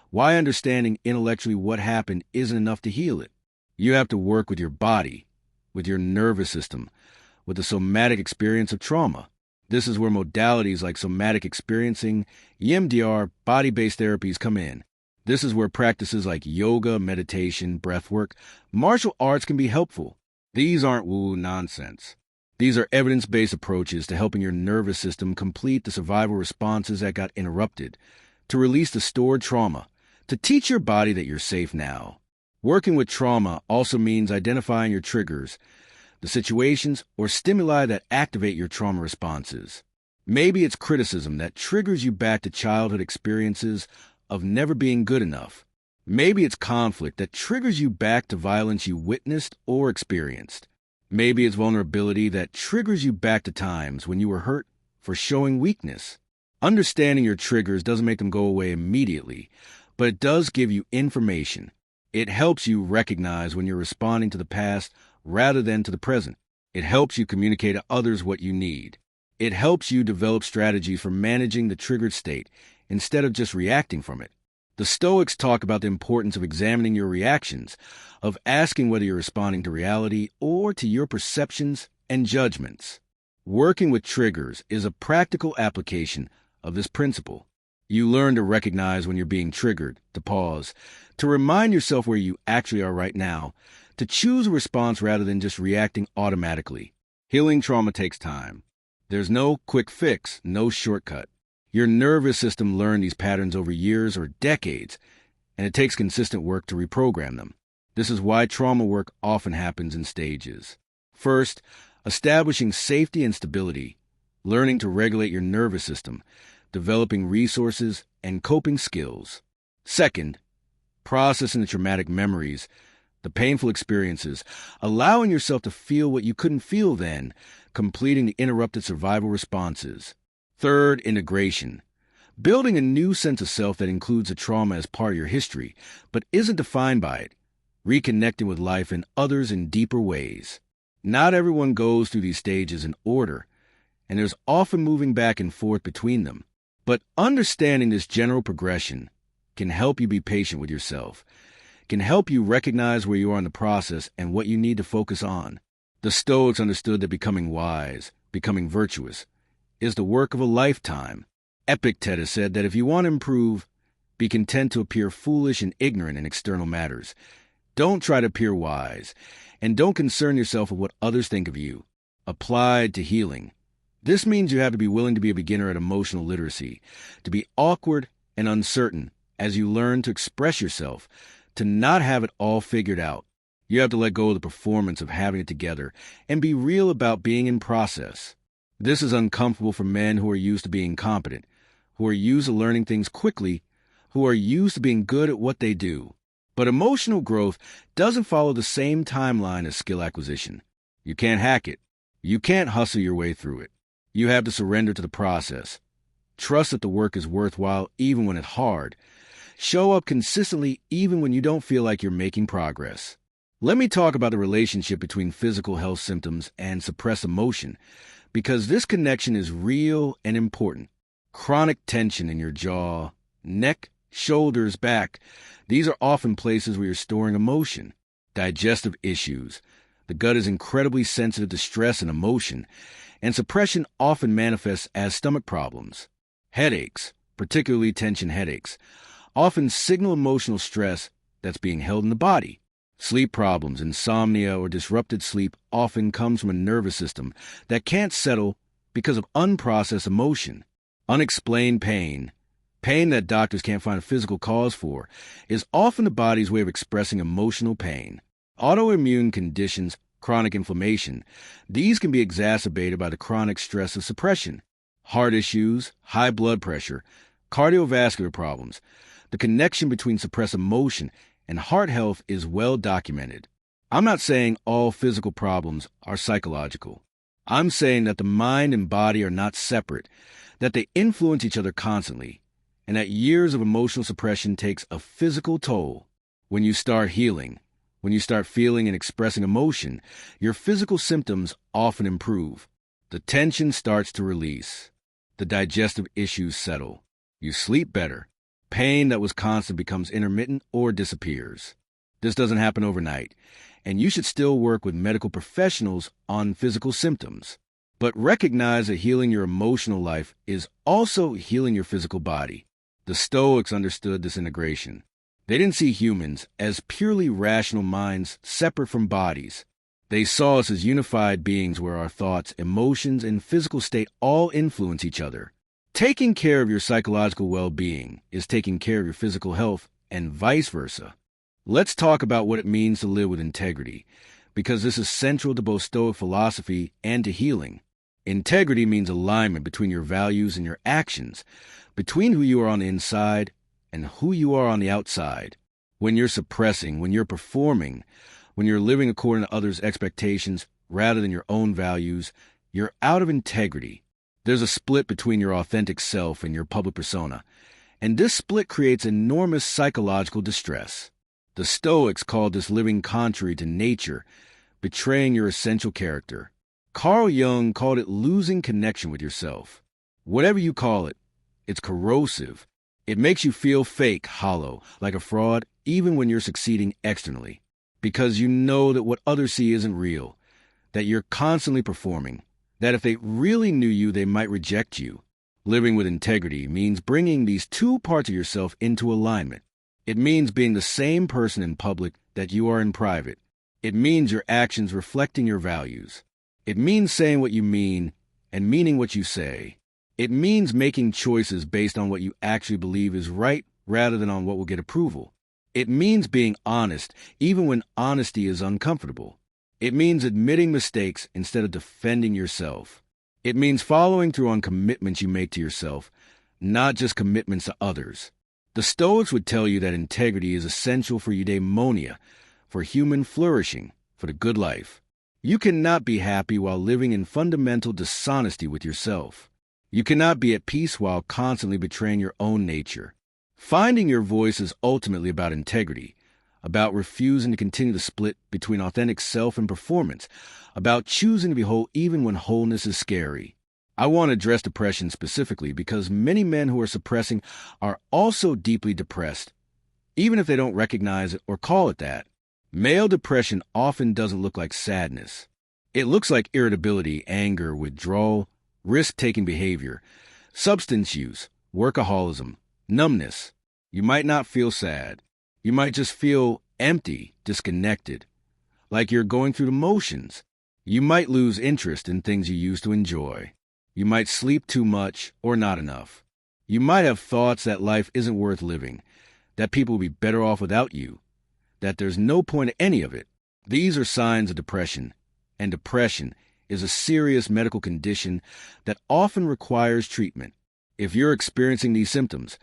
why understanding intellectually what happened isn't enough to heal it. You have to work with your body, with your nervous system, with the somatic experience of trauma. This is where modalities like somatic experiencing, EMDR, body-based therapies come in. This is where practices like yoga, meditation, breathwork, martial arts can be helpful. These aren't woo-woo nonsense. These are evidence-based approaches to helping your nervous system complete the survival responses that got interrupted, to release the stored trauma, to teach your body that you're safe now. Working with trauma also means identifying your triggers, the situations or stimuli that activate your trauma responses. Maybe it's criticism that triggers you back to childhood experiences of never being good enough. Maybe it's conflict that triggers you back to violence you witnessed or experienced. Maybe it's vulnerability that triggers you back to times when you were hurt for showing weakness. Understanding your triggers doesn't make them go away immediately, but it does give you information. It helps you recognize when you're responding to the past rather than to the present. It helps you communicate to others what you need. It helps you develop strategies for managing the triggered state instead of just reacting from it. The Stoics talk about the importance of examining your reactions, of asking whether you're responding to reality or to your perceptions and judgments. Working with triggers is a practical application of this principle. You learn to recognize when you're being triggered, to pause, to remind yourself where you actually are right now, to choose a response rather than just reacting automatically. Healing trauma takes time. There's no quick fix, no shortcut. Your nervous system learned these patterns over years or decades, and it takes consistent work to reprogram them. This is why trauma work often happens in stages. First, establishing safety and stability, learning to regulate your nervous system, developing resources and coping skills. Second, processing the traumatic memories, the painful experiences, allowing yourself to feel what you couldn't feel then, completing the interrupted survival responses. Third, integration, building a new sense of self that includes the trauma as part of your history, but isn't defined by it, reconnecting with life and others in deeper ways. Not everyone goes through these stages in order, and there's often moving back and forth between them. But understanding this general progression can help you be patient with yourself, can help you recognize where you are in the process and what you need to focus on. The Stoics understood that becoming wise, becoming virtuous, is the work of a lifetime. Epictetus said that if you want to improve, be content to appear foolish and ignorant in external matters. Don't try to appear wise, and don't concern yourself with what others think of you. Applied to healing. This means you have to be willing to be a beginner at emotional literacy, to be awkward and uncertain as you learn to express yourself, to not have it all figured out. You have to let go of the performance of having it together and be real about being in process. This is uncomfortable for men who are used to being competent, who are used to learning things quickly, who are used to being good at what they do. But emotional growth doesn't follow the same timeline as skill acquisition. You can't hack it. You can't hustle your way through it. You have to surrender to the process. Trust that the work is worthwhile even when it's hard. Show up consistently even when you don't feel like you're making progress. Let me talk about the relationship between physical health symptoms and suppressed emotion, because this connection is real and important. Chronic tension in your jaw, neck, shoulders, back. These are often places where you're storing emotion. Digestive issues. The gut is incredibly sensitive to stress and emotion, and suppression often manifests as stomach problems. Headaches, particularly tension headaches, often signal emotional stress that's being held in the body. Sleep problems, insomnia, or disrupted sleep often comes from a nervous system that can't settle because of unprocessed emotion. Unexplained pain, pain that doctors can't find a physical cause for, is often the body's way of expressing emotional pain. Autoimmune conditions, chronic inflammation, these can be exacerbated by the chronic stress of suppression. Heart issues, high blood pressure, cardiovascular problems. The connection between suppressed emotion and heart health is well documented. I'm not saying all physical problems are psychological. I'm saying that the mind and body are not separate, that they influence each other constantly, and that years of emotional suppression takes a physical toll. When you start healing, when you start feeling and expressing emotion, your physical symptoms often improve. The tension starts to release. The digestive issues settle. You sleep better. Pain that was constant becomes intermittent or disappears. This doesn't happen overnight, and you should still work with medical professionals on physical symptoms. But recognize that healing your emotional life is also healing your physical body. The Stoics understood this integration. They didn't see humans as purely rational minds separate from bodies. They saw us as unified beings where our thoughts, emotions, and physical state all influence each other. Taking care of your psychological well-being is taking care of your physical health, and vice versa. Let's talk about what it means to live with integrity, because this is central to both Stoic philosophy and to healing. Integrity means alignment between your values and your actions, between who you are on the inside and who you are on the outside. When you're suppressing, when you're performing, when you're living according to others' expectations rather than your own values, you're out of integrity. There's a split between your authentic self and your public persona, and this split creates enormous psychological distress. The Stoics called this living contrary to nature, betraying your essential character. Carl Jung called it losing connection with yourself. Whatever you call it, it's corrosive. It makes you feel fake, hollow, like a fraud, even when you're succeeding externally. Because you know that what others see isn't real, that you're constantly performing, that if they really knew you, they might reject you. Living with integrity means bringing these two parts of yourself into alignment. It means being the same person in public that you are in private. It means your actions reflecting your values. It means saying what you mean and meaning what you say. It means making choices based on what you actually believe is right rather than on what will get approval. It means being honest even when honesty is uncomfortable. It means admitting mistakes instead of defending yourself. It means following through on commitments you make to yourself, not just commitments to others. The Stoics would tell you that integrity is essential for eudaimonia, for human flourishing, for the good life. You cannot be happy while living in fundamental dishonesty with yourself. You cannot be at peace while constantly betraying your own nature. Finding your voice is ultimately about integrity, about refusing to continue the split between authentic self and performance, about choosing to be whole even when wholeness is scary. I want to address depression specifically because many men who are suppressing are also deeply depressed, even if they don't recognize it or call it that. Male depression often doesn't look like sadness. It looks like irritability, anger, withdrawal, risk-taking behavior, substance use, workaholism, numbness. You might not feel sad. You might just feel empty, disconnected, like you're going through the motions. You might lose interest in things you used to enjoy. You might sleep too much or not enough. You might have thoughts that life isn't worth living, that people will be better off without you, that there's no point in any of it. These are signs of depression, and depression is a serious medical condition that often requires treatment. If you're experiencing these symptoms,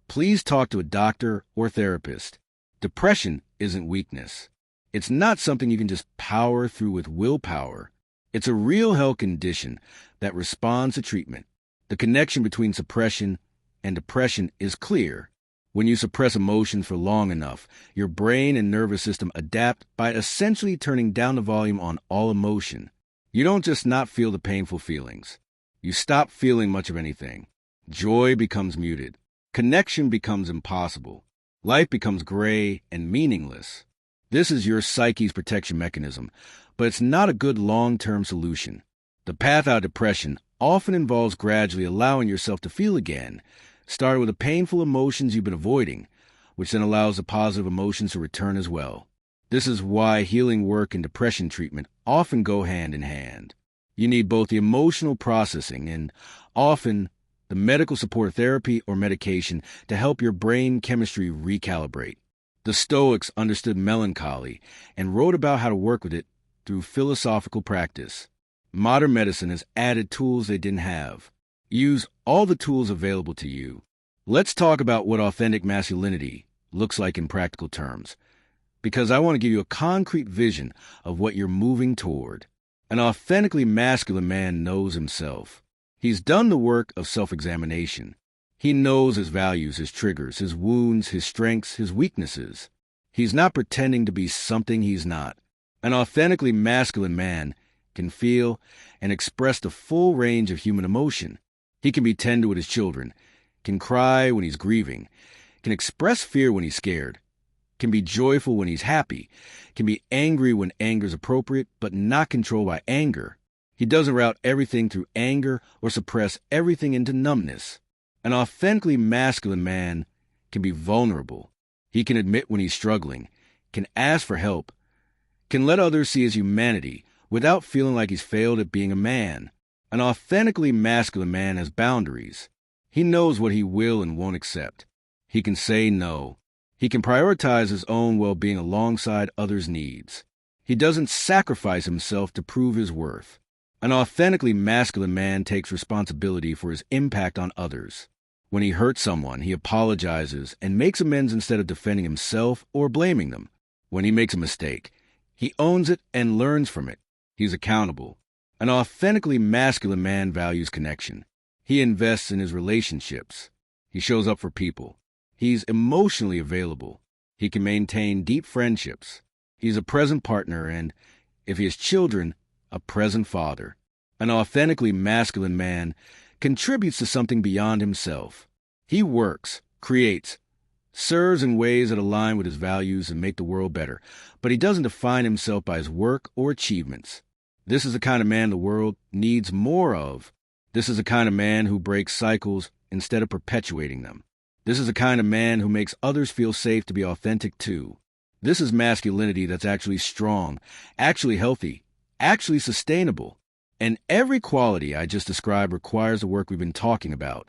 please talk to a doctor or therapist. Depression isn't weakness. It's not something you can just power through with willpower. It's a real health condition that responds to treatment. The connection between suppression and depression is clear. When you suppress emotions for long enough, your brain and nervous system adapt by essentially turning down the volume on all emotion. You don't just not feel the painful feelings. You stop feeling much of anything. Joy becomes muted. Connection becomes impossible. Life becomes gray and meaningless. This is your psyche's protection mechanism, but it's not a good long-term solution. The path out of depression often involves gradually allowing yourself to feel again, starting with the painful emotions you've been avoiding, which then allows the positive emotions to return as well. This is why healing work and depression treatment often go hand in hand. You need both the emotional processing and often the medical support therapy or medication to help your brain chemistry recalibrate. The Stoics understood melancholy and wrote about how to work with it through philosophical practice. Modern medicine has added tools they didn't have. Use all the tools available to you. Let's talk about what authentic masculinity looks like in practical terms, because I want to give you a concrete vision of what you're moving toward. An authentically masculine man knows himself. He's done the work of self-examination. He knows his values, his triggers, his wounds, his strengths, his weaknesses. He's not pretending to be something he's not. An authentically masculine man can feel and express the full range of human emotion. He can be tender with his children, can cry when he's grieving, can express fear when he's scared, can be joyful when he's happy, can be angry when anger is appropriate, but not controlled by anger. He doesn't route everything through anger or suppress everything into numbness. An authentically masculine man can be vulnerable. He can admit when he's struggling, can ask for help, can let others see his humanity without feeling like he's failed at being a man. An authentically masculine man has boundaries. He knows what he will and won't accept. He can say no. He can prioritize his own well-being alongside others' needs. He doesn't sacrifice himself to prove his worth. An authentically masculine man takes responsibility for his impact on others. When he hurts someone, he apologizes and makes amends instead of defending himself or blaming them. When he makes a mistake, he owns it and learns from it. He's accountable. An authentically masculine man values connection. He invests in his relationships. He shows up for people. He's emotionally available. He can maintain deep friendships. He's a present partner and, if he has children, a present father. An authentically masculine man contributes to something beyond himself. He works, creates, serves in ways that align with his values and make the world better, but he doesn't define himself by his work or achievements. This is the kind of man the world needs more of. This is the kind of man who breaks cycles instead of perpetuating them. This is the kind of man who makes others feel safe to be authentic too. This is masculinity that's actually strong, actually healthy, actually sustainable. And every quality I just described requires the work we've been talking about.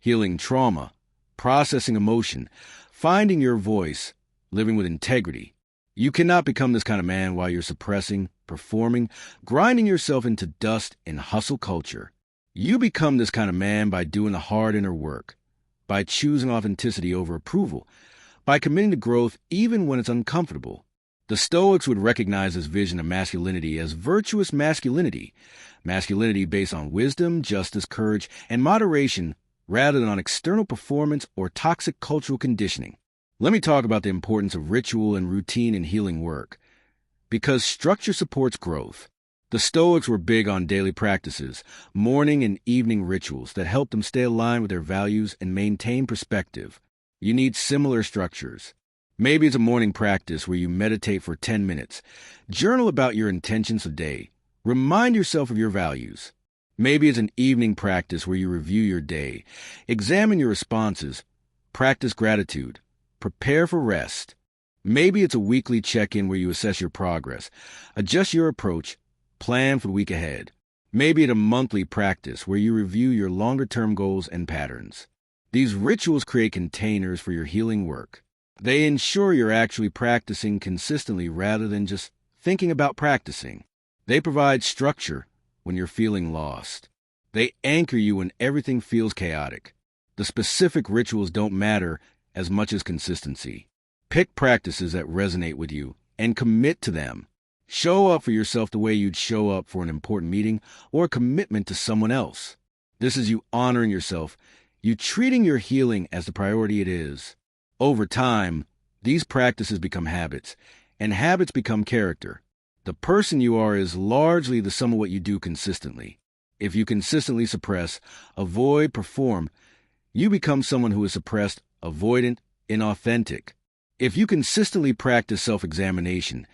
Healing trauma, processing emotion, finding your voice, living with integrity. You cannot become this kind of man while you're suppressing, performing, grinding yourself into dust in hustle culture. You become this kind of man by doing the hard inner work, by choosing authenticity over approval, by committing to growth even when it's uncomfortable. The Stoics would recognize this vision of masculinity as virtuous masculinity, masculinity based on wisdom, justice, courage, and moderation rather than on external performance or toxic cultural conditioning. Let me talk about the importance of ritual and routine in healing work. Because structure supports growth. The Stoics were big on daily practices, morning and evening rituals that helped them stay aligned with their values and maintain perspective. You need similar structures. Maybe it's a morning practice where you meditate for 10 minutes. Journal about your intentions of the day. Remind yourself of your values. Maybe it's an evening practice where you review your day. Examine your responses. Practice gratitude. Prepare for rest. Maybe it's a weekly check-in where you assess your progress. Adjust your approach. Plan for the week ahead. Maybe it's a monthly practice where you review your longer-term goals and patterns. These rituals create containers for your healing work. They ensure you're actually practicing consistently rather than just thinking about practicing. They provide structure when you're feeling lost. They anchor you when everything feels chaotic. The specific rituals don't matter as much as consistency. Pick practices that resonate with you and commit to them. Show up for yourself the way you'd show up for an important meeting or a commitment to someone else. This is you honoring yourself, you treating your healing as the priority it is. Over time, these practices become habits, and habits become character. The person you are is largely the sum of what you do consistently. If you consistently suppress, avoid, perform, you become someone who is suppressed, avoidant, inauthentic. If you consistently practice self-examination,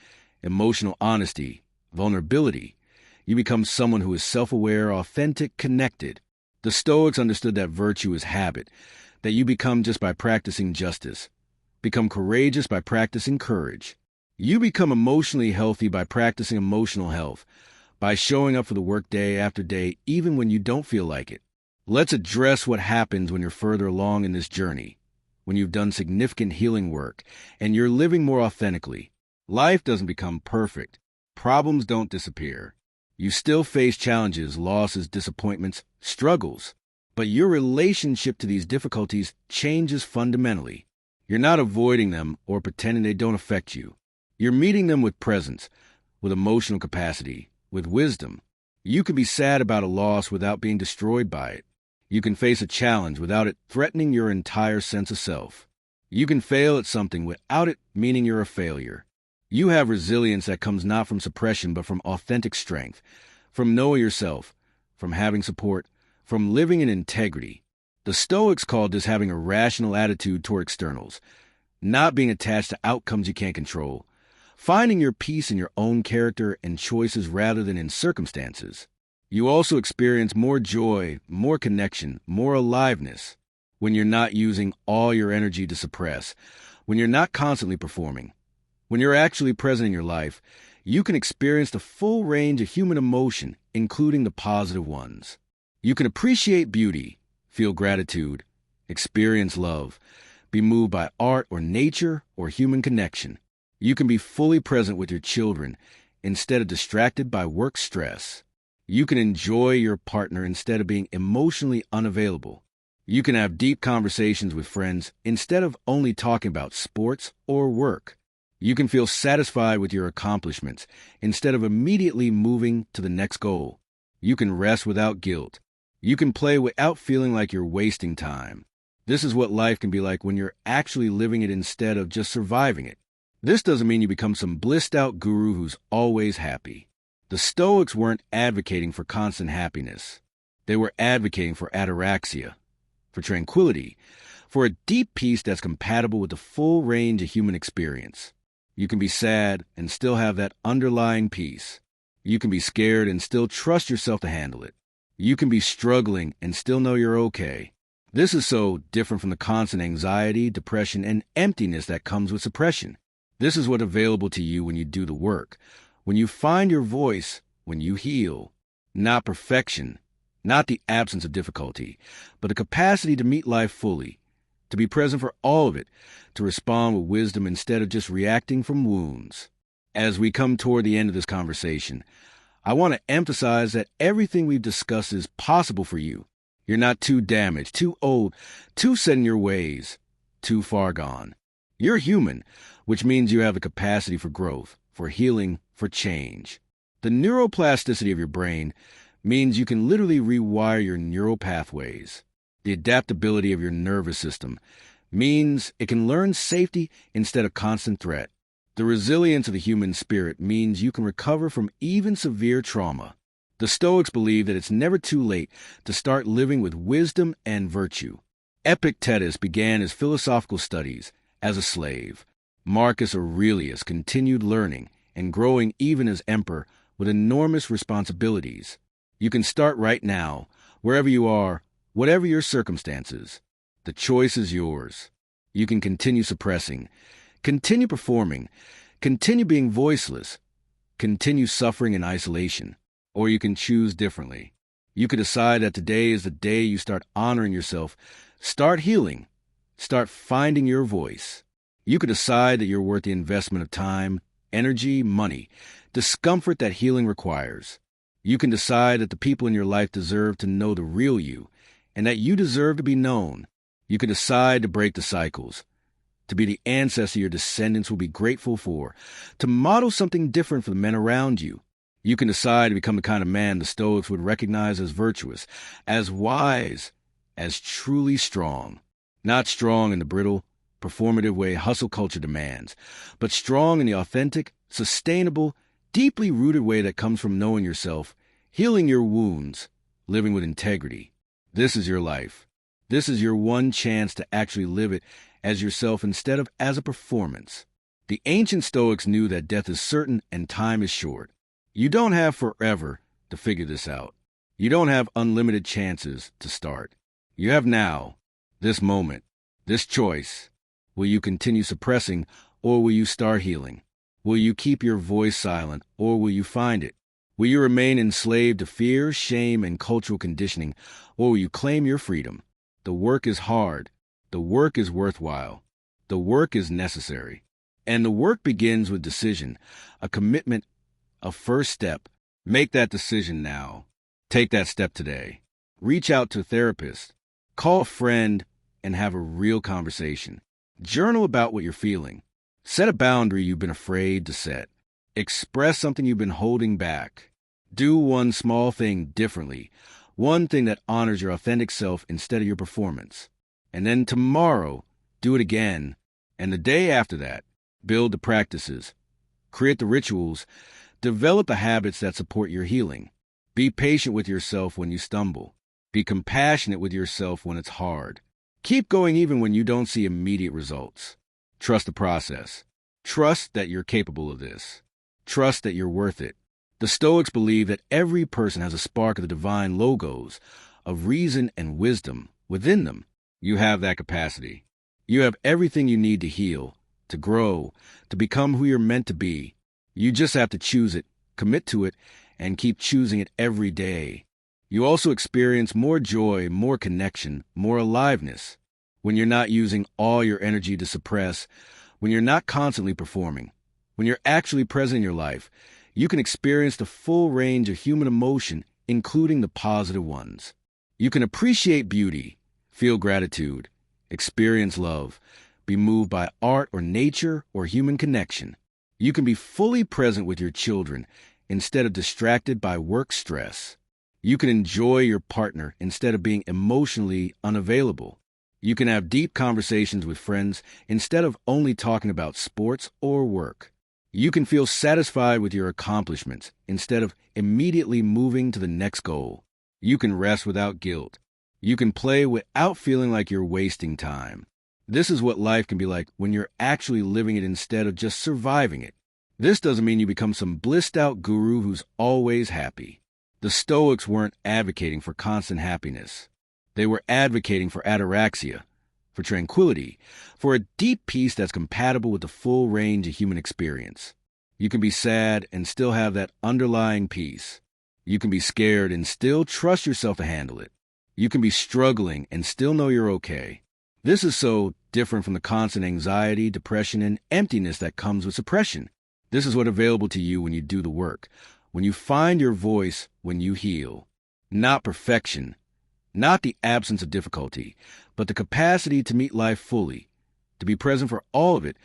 emotional honesty, vulnerability, you become someone who is self-aware, authentic, connected. The Stoics understood that virtue is habit, that you become just by practicing justice. Become courageous by practicing courage. You become emotionally healthy by practicing emotional health, by showing up for the work day after day even when you don't feel like it. Let's address what happens when you're further along in this journey, when you've done significant healing work and you're living more authentically. Life doesn't become perfect. Problems don't disappear. You still face challenges, losses, disappointments, struggles. But your relationship to these difficulties changes fundamentally. You're not avoiding them or pretending they don't affect you. You're meeting them with presence, with emotional capacity, with wisdom. You can be sad about a loss without being destroyed by it. You can face a challenge without it threatening your entire sense of self. You can fail at something without it meaning you're a failure. You have resilience that comes not from suppression but from authentic strength, from knowing yourself, from having support, from living in integrity. The Stoics called this having a rational attitude toward externals, not being attached to outcomes you can't control, finding your peace in your own character and choices rather than in circumstances. You also experience more joy, more connection, more aliveness when you're not using all your energy to suppress, when you're not constantly performing. When you're actually present in your life, you can experience the full range of human emotion, including the positive ones. You can appreciate beauty, feel gratitude, experience love, be moved by art or nature or human connection. You can be fully present with your children instead of distracted by work stress. You can enjoy your partner instead of being emotionally unavailable. You can have deep conversations with friends instead of only talking about sports or work. You can feel satisfied with your accomplishments instead of immediately moving to the next goal. You can rest without guilt. You can play without feeling like you're wasting time. This is what life can be like when you're actually living it instead of just surviving it. This doesn't mean you become some blissed-out guru who's always happy. The Stoics weren't advocating for constant happiness. They were advocating for ataraxia, for tranquility, for a deep peace that's compatible with the full range of human experience. You can be sad and still have that underlying peace. You can be scared and still trust yourself to handle it. You can be struggling and still know you're okay. This is so different from the constant anxiety, depression, and emptiness that comes with suppression. This is what's available to you when you do the work, when you find your voice, when you heal. Not perfection, not the absence of difficulty, but the capacity to meet life fully, to be present for all of it, to respond with wisdom instead of just reacting from wounds. As we come toward the end of this conversation, I want to emphasize that everything we've discussed is possible for you. You're not too damaged, too old, too set in your ways, too far gone. You're human, which means you have the capacity for growth, for healing, for change. The neuroplasticity of your brain means you can literally rewire your neural pathways. The adaptability of your nervous system means it can learn safety instead of constant threat. The resilience of the human spirit means you can recover from even severe trauma. The Stoics believe that it's never too late to start living with wisdom and virtue. Epictetus began his philosophical studies as a slave. Marcus Aurelius continued learning and growing even as emperor with enormous responsibilities. You can start right now, wherever you are, whatever your circumstances. The choice is yours. You can continue suppressing, continue performing, continue being voiceless, continue suffering in isolation, or you can choose differently. You could decide that today is the day you start honoring yourself, start healing, start finding your voice. You could decide that you're worth the investment of time, energy, money, discomfort that healing requires. You can decide that the people in your life deserve to know the real you, and that you deserve to be known. You can decide to break the cycles, to be the ancestor your descendants will be grateful for, to model something different for the men around you. You can decide to become the kind of man the Stoics would recognize as virtuous, as wise, as truly strong. Not strong in the brittle, performative way hustle culture demands, but strong in the authentic, sustainable, deeply rooted way that comes from knowing yourself, healing your wounds, living with integrity. This is your life. This is your one chance to actually live it as yourself instead of as a performance. The ancient Stoics knew that death is certain and time is short. You don't have forever to figure this out. You don't have unlimited chances to start. You have now, this moment, this choice. Will you continue suppressing, or will you start healing? Will you keep your voice silent, or will you find it? Will you remain enslaved to fear, shame, and cultural conditioning, or will you claim your freedom? The work is hard. The work is worthwhile. The work is necessary. And the work begins with decision, a commitment, a first step. Make that decision now. Take that step today. Reach out to a therapist. Call a friend and have a real conversation. Journal about what you're feeling. Set a boundary you've been afraid to set. Express something you've been holding back. Do one small thing differently. One thing that honors your authentic self instead of your performance. And then tomorrow, do it again. And the day after that, build the practices. Create the rituals. Develop the habits that support your healing. Be patient with yourself when you stumble. Be compassionate with yourself when it's hard. Keep going even when you don't see immediate results. Trust the process. Trust that you're capable of this. Trust that you're worth it. The Stoics believe that every person has a spark of the divine logos, of reason and wisdom within them. You have that capacity. You have everything you need to heal, to grow, to become who you're meant to be. You just have to choose it, commit to it, and keep choosing it every day. You also experience more joy, more connection, more aliveness when you're not using all your energy to suppress, when you're not constantly performing, when you're actually present in your life. You can experience the full range of human emotion, including the positive ones. You can appreciate beauty, feel gratitude, experience love, be moved by art or nature or human connection. You can be fully present with your children instead of distracted by work stress. You can enjoy your partner instead of being emotionally unavailable. You can have deep conversations with friends instead of only talking about sports or work. You can feel satisfied with your accomplishments instead of immediately moving to the next goal. You can rest without guilt. You can play without feeling like you're wasting time. This is what life can be like when you're actually living it instead of just surviving it. This doesn't mean you become some blissed-out guru who's always happy. The Stoics weren't advocating for constant happiness. They were advocating for ataraxia, for tranquility, for a deep peace that's compatible with the full range of human experience. You can be sad and still have that underlying peace. You can be scared and still trust yourself to handle it. You can be struggling and still know you're okay. This is so different from the constant anxiety, depression, and emptiness that comes with suppression. This is what's available to you when you do the work, when you find your voice, when you heal. Not perfection, not the absence of difficulty, but the capacity to meet life fully, to be present for all of it,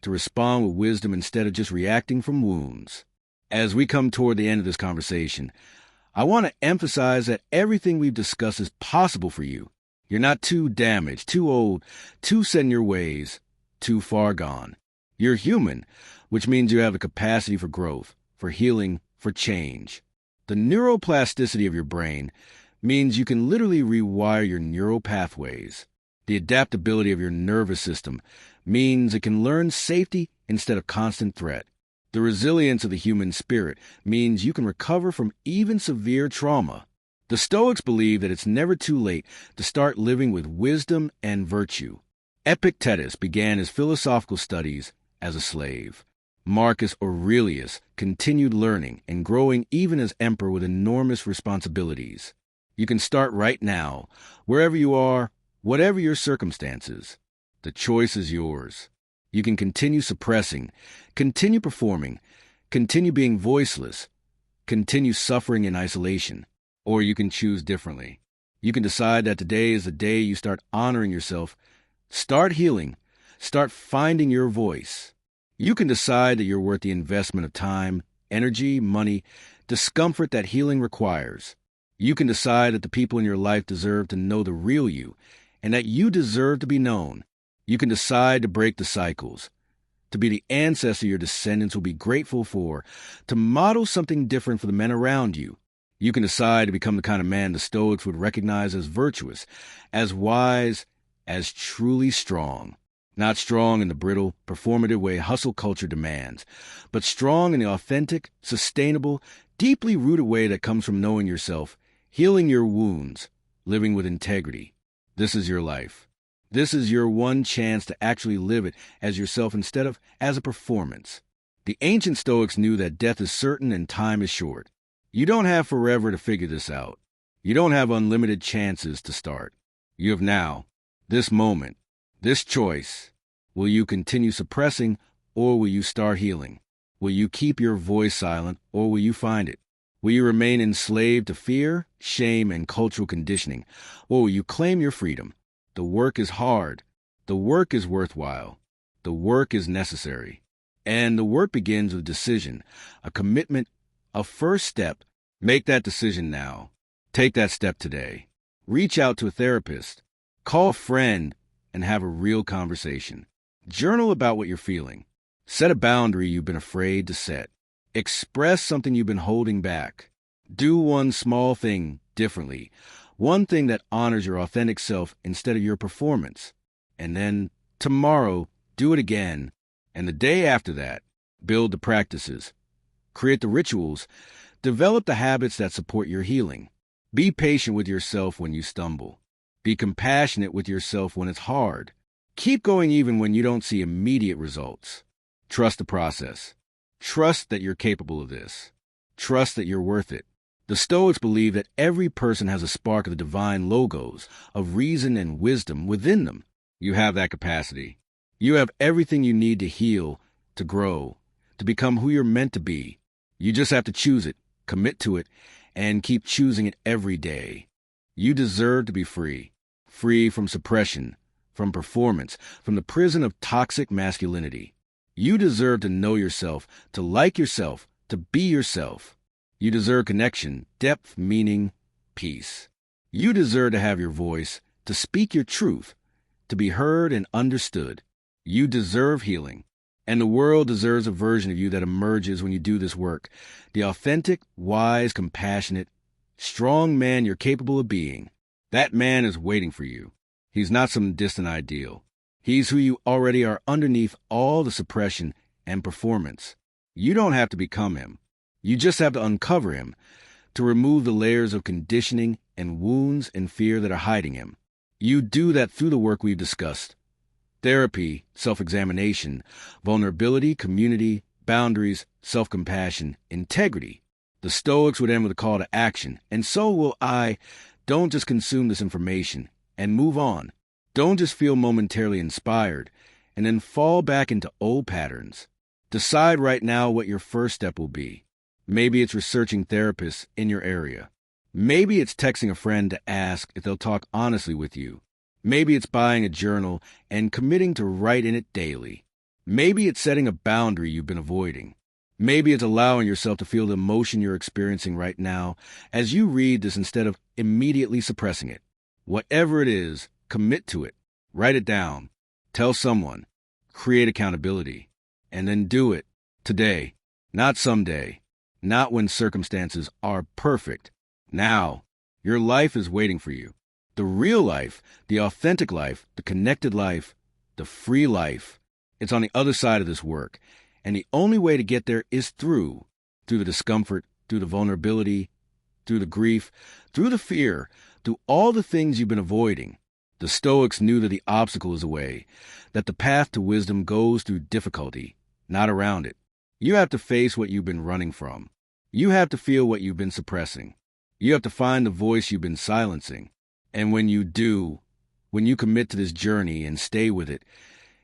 to respond with wisdom instead of just reacting from wounds. As we come toward the end of this conversation, I want to emphasize that everything we've discussed is possible for you. You're not too damaged, too old, too set in your ways, too far gone. You're human, which means you have the capacity for growth, for healing, for change. The neuroplasticity of your brain means you can literally rewire your neural pathways. The adaptability of your nervous system means it can learn safety instead of constant threat. The resilience of the human spirit means you can recover from even severe trauma. The Stoics believe that it's never too late to start living with wisdom and virtue. Epictetus began his philosophical studies as a slave. Marcus Aurelius continued learning and growing even as emperor with enormous responsibilities. You can start right now, wherever you are, whatever your circumstances. The choice is yours. You can continue suppressing, continue performing, continue being voiceless, continue suffering in isolation, or you can choose differently. You can decide that today is the day you start honoring yourself, start healing, start finding your voice. You can decide that you're worth the investment of time, energy, money, discomfort that healing requires. You can decide that the people in your life deserve to know the real you, and that you deserve to be known. You can decide to break the cycles, to be the ancestor your descendants will be grateful for, to model something different for the men around you. You can decide to become the kind of man the Stoics would recognize as virtuous, as wise, as truly strong. Not strong in the brittle, performative way hustle culture demands, but strong in the authentic, sustainable, deeply rooted way that comes from knowing yourself, healing your wounds, living with integrity. This is your life. This is your one chance to actually live it as yourself instead of as a performance. The ancient Stoics knew that death is certain and time is short. You don't have forever to figure this out. You don't have unlimited chances to start. You have now, this moment, this choice. Will you continue suppressing, or will you start healing? Will you keep your voice silent, or will you find it? Will you remain enslaved to fear, shame, and cultural conditioning, or will you claim your freedom? The work is hard. The work is worthwhile. The work is necessary. And the work begins with decision, a commitment, a first step. Make that decision now. Take that step today. Reach out to a therapist. Call a friend and have a real conversation. Journal about what you're feeling. Set a boundary you've been afraid to set. Express something you've been holding back. Do one small thing differently. One thing that honors your authentic self instead of your performance. And then, tomorrow, do it again. And the day after that, build the practices. Create the rituals. Develop the habits that support your healing. Be patient with yourself when you stumble. Be compassionate with yourself when it's hard. Keep going even when you don't see immediate results. Trust the process. Trust that you're capable of this. Trust that you're worth it. The Stoics believe that every person has a spark of the divine logos, of reason and wisdom within them. You have that capacity. You have everything you need to heal, to grow, to become who you're meant to be. You just have to choose it, commit to it, and keep choosing it every day. You deserve to be free. Free from suppression, from performance, from the prison of toxic masculinity. You deserve to know yourself, to like yourself, to be yourself. You deserve connection, depth, meaning, peace. You deserve to have your voice, to speak your truth, to be heard and understood. You deserve healing. And the world deserves a version of you that emerges when you do this work. The authentic, wise, compassionate, strong man you're capable of being. That man is waiting for you. He's not some distant ideal. He's who you already are underneath all the suppression and performance. You don't have to become him. You just have to uncover him, to remove the layers of conditioning and wounds and fear that are hiding him. You do that through the work we've discussed. Therapy, self-examination, vulnerability, community, boundaries, self-compassion, integrity. The Stoics would end with a call to action, and so will I. Don't just consume this information and move on. Don't just feel momentarily inspired and then fall back into old patterns. Decide right now what your first step will be. Maybe it's researching therapists in your area. Maybe it's texting a friend to ask if they'll talk honestly with you. Maybe it's buying a journal and committing to write in it daily. Maybe it's setting a boundary you've been avoiding. Maybe it's allowing yourself to feel the emotion you're experiencing right now as you read this instead of immediately suppressing it. Whatever it is, commit to it. Write it down. Tell someone. Create accountability. And then do it. Today. Not someday. Not when circumstances are perfect. Now. Your life is waiting for you. The real life, the authentic life, the connected life, the free life. It's on the other side of this work. And the only way to get there is through the discomfort, through the vulnerability, through the grief, through the fear, through all the things you've been avoiding. The Stoics knew that the obstacle is away, that the path to wisdom goes through difficulty, not around it. You have to face what you've been running from. You have to feel what you've been suppressing. You have to find the voice you've been silencing. And when you do, when you commit to this journey and stay with it,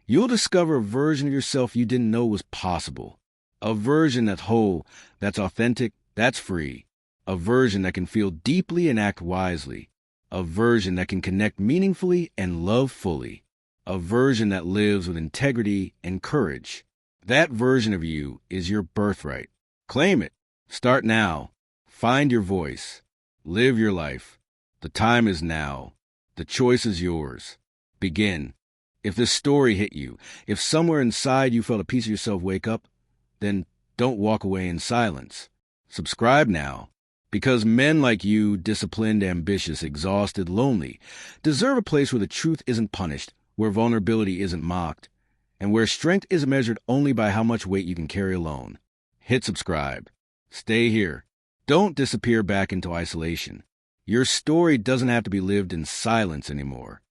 you'll discover a version of yourself you didn't know was possible. A version that's whole, that's authentic, that's free. A version that can feel deeply and act wisely. A version that can connect meaningfully and love fully. A version that lives with integrity and courage. That version of you is your birthright. Claim it. Start now. Find your voice. Live your life. The time is now. The choice is yours. Begin. If this story hit you, if somewhere inside you felt a piece of yourself wake up, then don't walk away in silence. Subscribe now. Because men like you, disciplined, ambitious, exhausted, lonely, deserve a place where the truth isn't punished, where vulnerability isn't mocked, and where strength isn't measured only by how much weight you can carry alone. Hit subscribe. Stay here. Don't disappear back into isolation. Your story doesn't have to be lived in silence anymore.